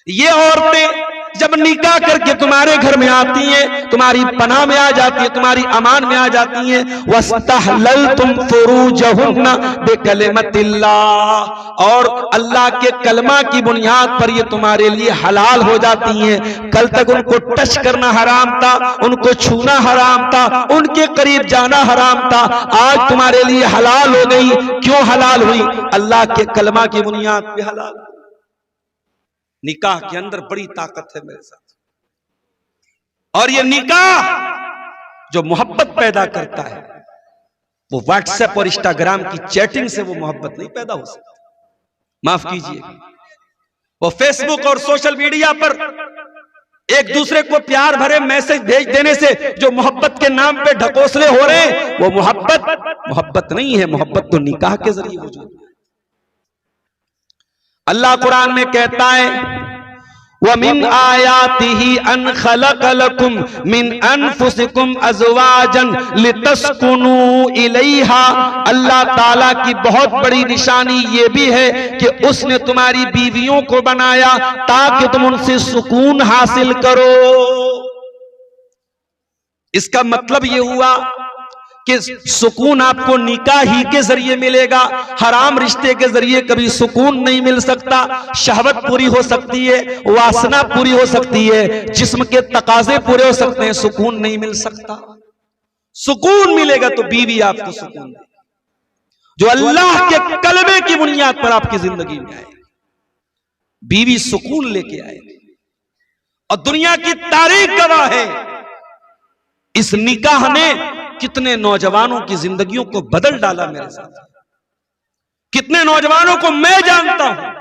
ये औरतें जब निकाह करके तुम्हारे घर में आती हैं, तुम्हारी पनाह में आ जाती है, तुम्हारी अमान में आ जाती हैं, वस्तहलल्तुम फुरूजहुन्ना बिकलिमतिल्लाह, और अल्लाह के कलमा की बुनियाद पर ये तुम्हारे लिए हलाल हो जाती हैं। कल तक उनको टच करना हराम था, उनको छूना हराम था, उनके करीब जाना हराम था, आज तुम्हारे लिए हलाल हो गई। क्यों हलाल हुई? अल्लाह के कलमा की बुनियाद पे हलाल। निकाह के अंदर बड़ी ताकत है मेरे साथ, और ये निकाह जो मोहब्बत पैदा करता है, वो व्हाट्सएप और इंस्टाग्राम की चैटिंग से वो मोहब्बत नहीं पैदा हो सकती। माफ कीजिए, वो फेसबुक और सोशल मीडिया पर एक दूसरे को प्यार भरे मैसेज भेज देने से जो मोहब्बत के नाम पे ढकोसले हो रहे हैं, वो मोहब्बत नहीं है। मोहब्बत तो निकाह के जरिए वजूद है। अल्लाह कुरान में कहता है, वमिन आयातिही अन खलक लकुम मिन अनफुसिकुम अज़वाजन लितस्कुनू इलैहा। अल्लाह ताला की बहुत बड़ी निशानी ये भी है कि उसने तुम्हारी बीवियों को बनाया ताकि तुम उनसे सुकून हासिल करो। इसका मतलब ये हुआ कि सुकून आपको निकाह ही के जरिए मिलेगा। हराम रिश्ते के जरिए कभी सुकून नहीं मिल सकता। शहवत पूरी हो सकती है, वासना पूरी हो सकती है, जिस्म के तकाजे पूरे हो सकते हैं, सुकून नहीं मिल सकता। सुकून मिलेगा तो बीवी आपको सुकून दे, जो अल्लाह के कलमे की बुनियाद पर आपकी जिंदगी में आए। बीवी सुकून लेके आएगी, और दुनिया की तारीख गवाह है, इस निकाह ने कितने नौजवानों की जिंदगियों को बदल डाला। मेरे साथ कितने नौजवानों को मैं जानता हूं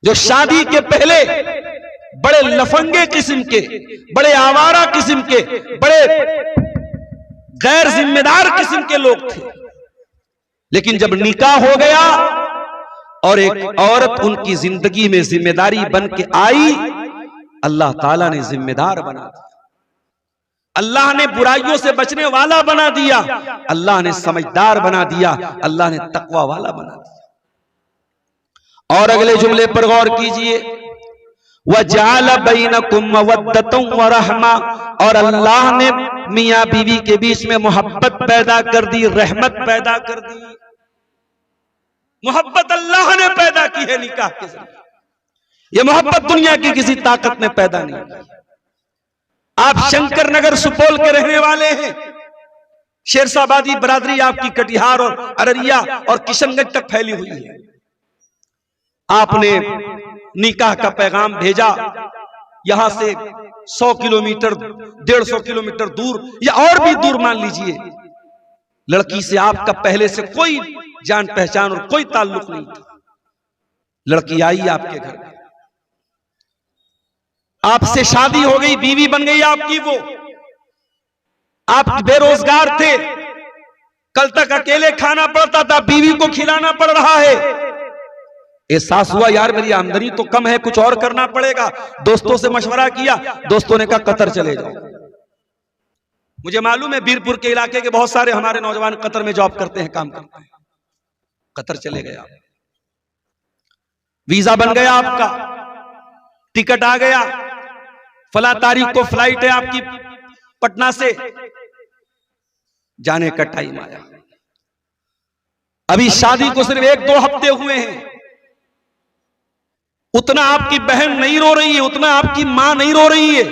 जो शादी के पहले बड़े लफंगे किस्म के, बड़े आवारा किस्म के, बड़े गैर जिम्मेदार किस्म के लोग थे, लेकिन जब निकाह हो गया और एक औरत उनकी जिंदगी में जिम्मेदारी बन के आई, अल्लाह ताला ने जिम्मेदार बना दिया। अल्लाह ने बुराइयों से बचने वाला बना दिया, अल्लाह ने समझदार बना दिया, अल्लाह ने तकवा वाला बना दिया। और अगले जुमले पर गौर कीजिए, वजअल बैनकुम मवद्दतन व रहमा, और अल्लाह ने मियां बीवी के बीच में मोहब्बत पैदा कर दी, रहमत पैदा कर दी। मोहब्बत अल्लाह ने पैदा की है निकाह के जरिए। यह मोहब्बत दुनिया की किसी ताकत ने पैदा नहीं की। आप शंकर नगर सुपौल के रहने वाले हैं, शेरशाबादी बरादरी आपकी कटिहार और अररिया और किशनगंज तक फैली हुई है। आपने निकाह का पैगाम भेजा, यहां से 100 किलोमीटर 150 किलोमीटर दूर या और भी दूर मान लीजिए, लड़की से आपका पहले से कोई जान पहचान और कोई ताल्लुक नहीं था। लड़की आई आपके घर में, आपसे शादी हो गई, बीवी बन गई आपकी। वो आप बेरोजगार थे, कल तक अकेले खाना पड़ता था, बीवी को खिलाना पड़ रहा है। एहसास हुआ यार मेरी आमदनी तो कम है, कुछ और करना पड़ेगा। दोस्तों से मशवरा किया, दोस्तों ने कहा कतर चले जाओ। मुझे मालूम है बीरपुर के इलाके के बहुत सारे हमारे नौजवान कतर में जॉब करते हैं, काम करते हैं। कतर चले गया, वीजा बन गया आपका, टिकट आ गया, फला तारीख को फ्लाइट है आपकी पटना से, जाने का टाइम आया। अभी शादी को सिर्फ 1-2 हफ्ते हुए हैं। उतना आपकी बहन नहीं रो रही है, उतना आपकी मां नहीं रो रही है,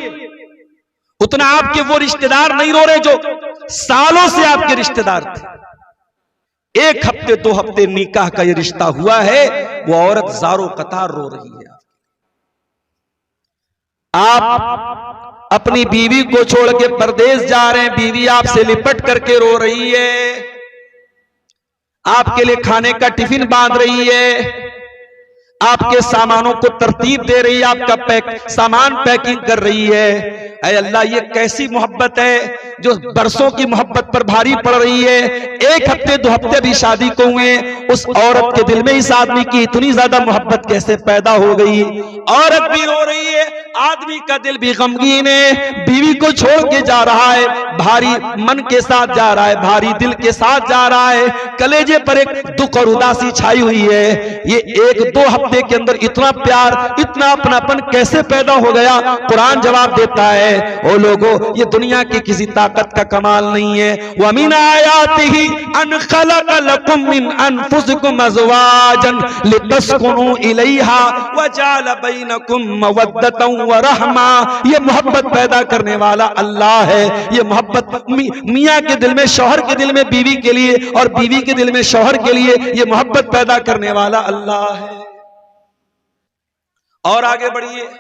उतना आपके वो रिश्तेदार नहीं रो रहे जो सालों से आपके रिश्तेदार थे। 1 हफ्ते 2 हफ्ते निकाह का ये रिश्ता हुआ है, वो औरत ज़ारो कतार रो रही है। आप अपनी बीवी को छोड़ के परदेश जा रहे हैं, बीवी आपसे लिपट करके रो रही है, आपके लिए खाने का टिफिन बांध रही है, आपके सामानों को तरतीब दे रही है, आपका सामान पैकिंग कर रही है। ऐ अल्लाह, ये कैसी मोहब्बत है जो बरसों की मोहब्बत पर भारी पड़ रही है। 1 हफ्ते 2 हफ्ते भी शादी को हुए, उस औरत के दिल में इस आदमी की इतनी ज्यादा मोहब्बत कैसे पैदा हो गई। औरत भी रो रही है, आदमी का दिल भी गमगीन है, बीवी को छोड़ के जा रहा है, भारी मन के साथ जा रहा है, भारी दिल के साथ जा रहा है, कलेजे पर एक दुख और उदासी छाई हुई है। ये 1-2 हफ्ते के अंदर इतना प्यार, इतना अपनापन कैसे पैदा हो गया? कुरान जवाब देता है, ओ लोगों, ये दुनिया की किसी ताकत का कमाल नहीं है। व मिन आयातिही अन खलक़ लकुम मिन अनफुसिकुम अज़वाजन लितस्कुनू इलैहा व जअल बैनकुम मवद्दतन व रहमा। ये मोहब्बत पैदा करने वाला अल्लाह है। ये मोहब्बत मियाँ के दिल में, शौहर के दिल में बीवी के लिए, और बीवी के दिल में शौहर के लिए, ये मोहब्बत पैदा करने वाला अल्लाह है। और आगे बढ़िए।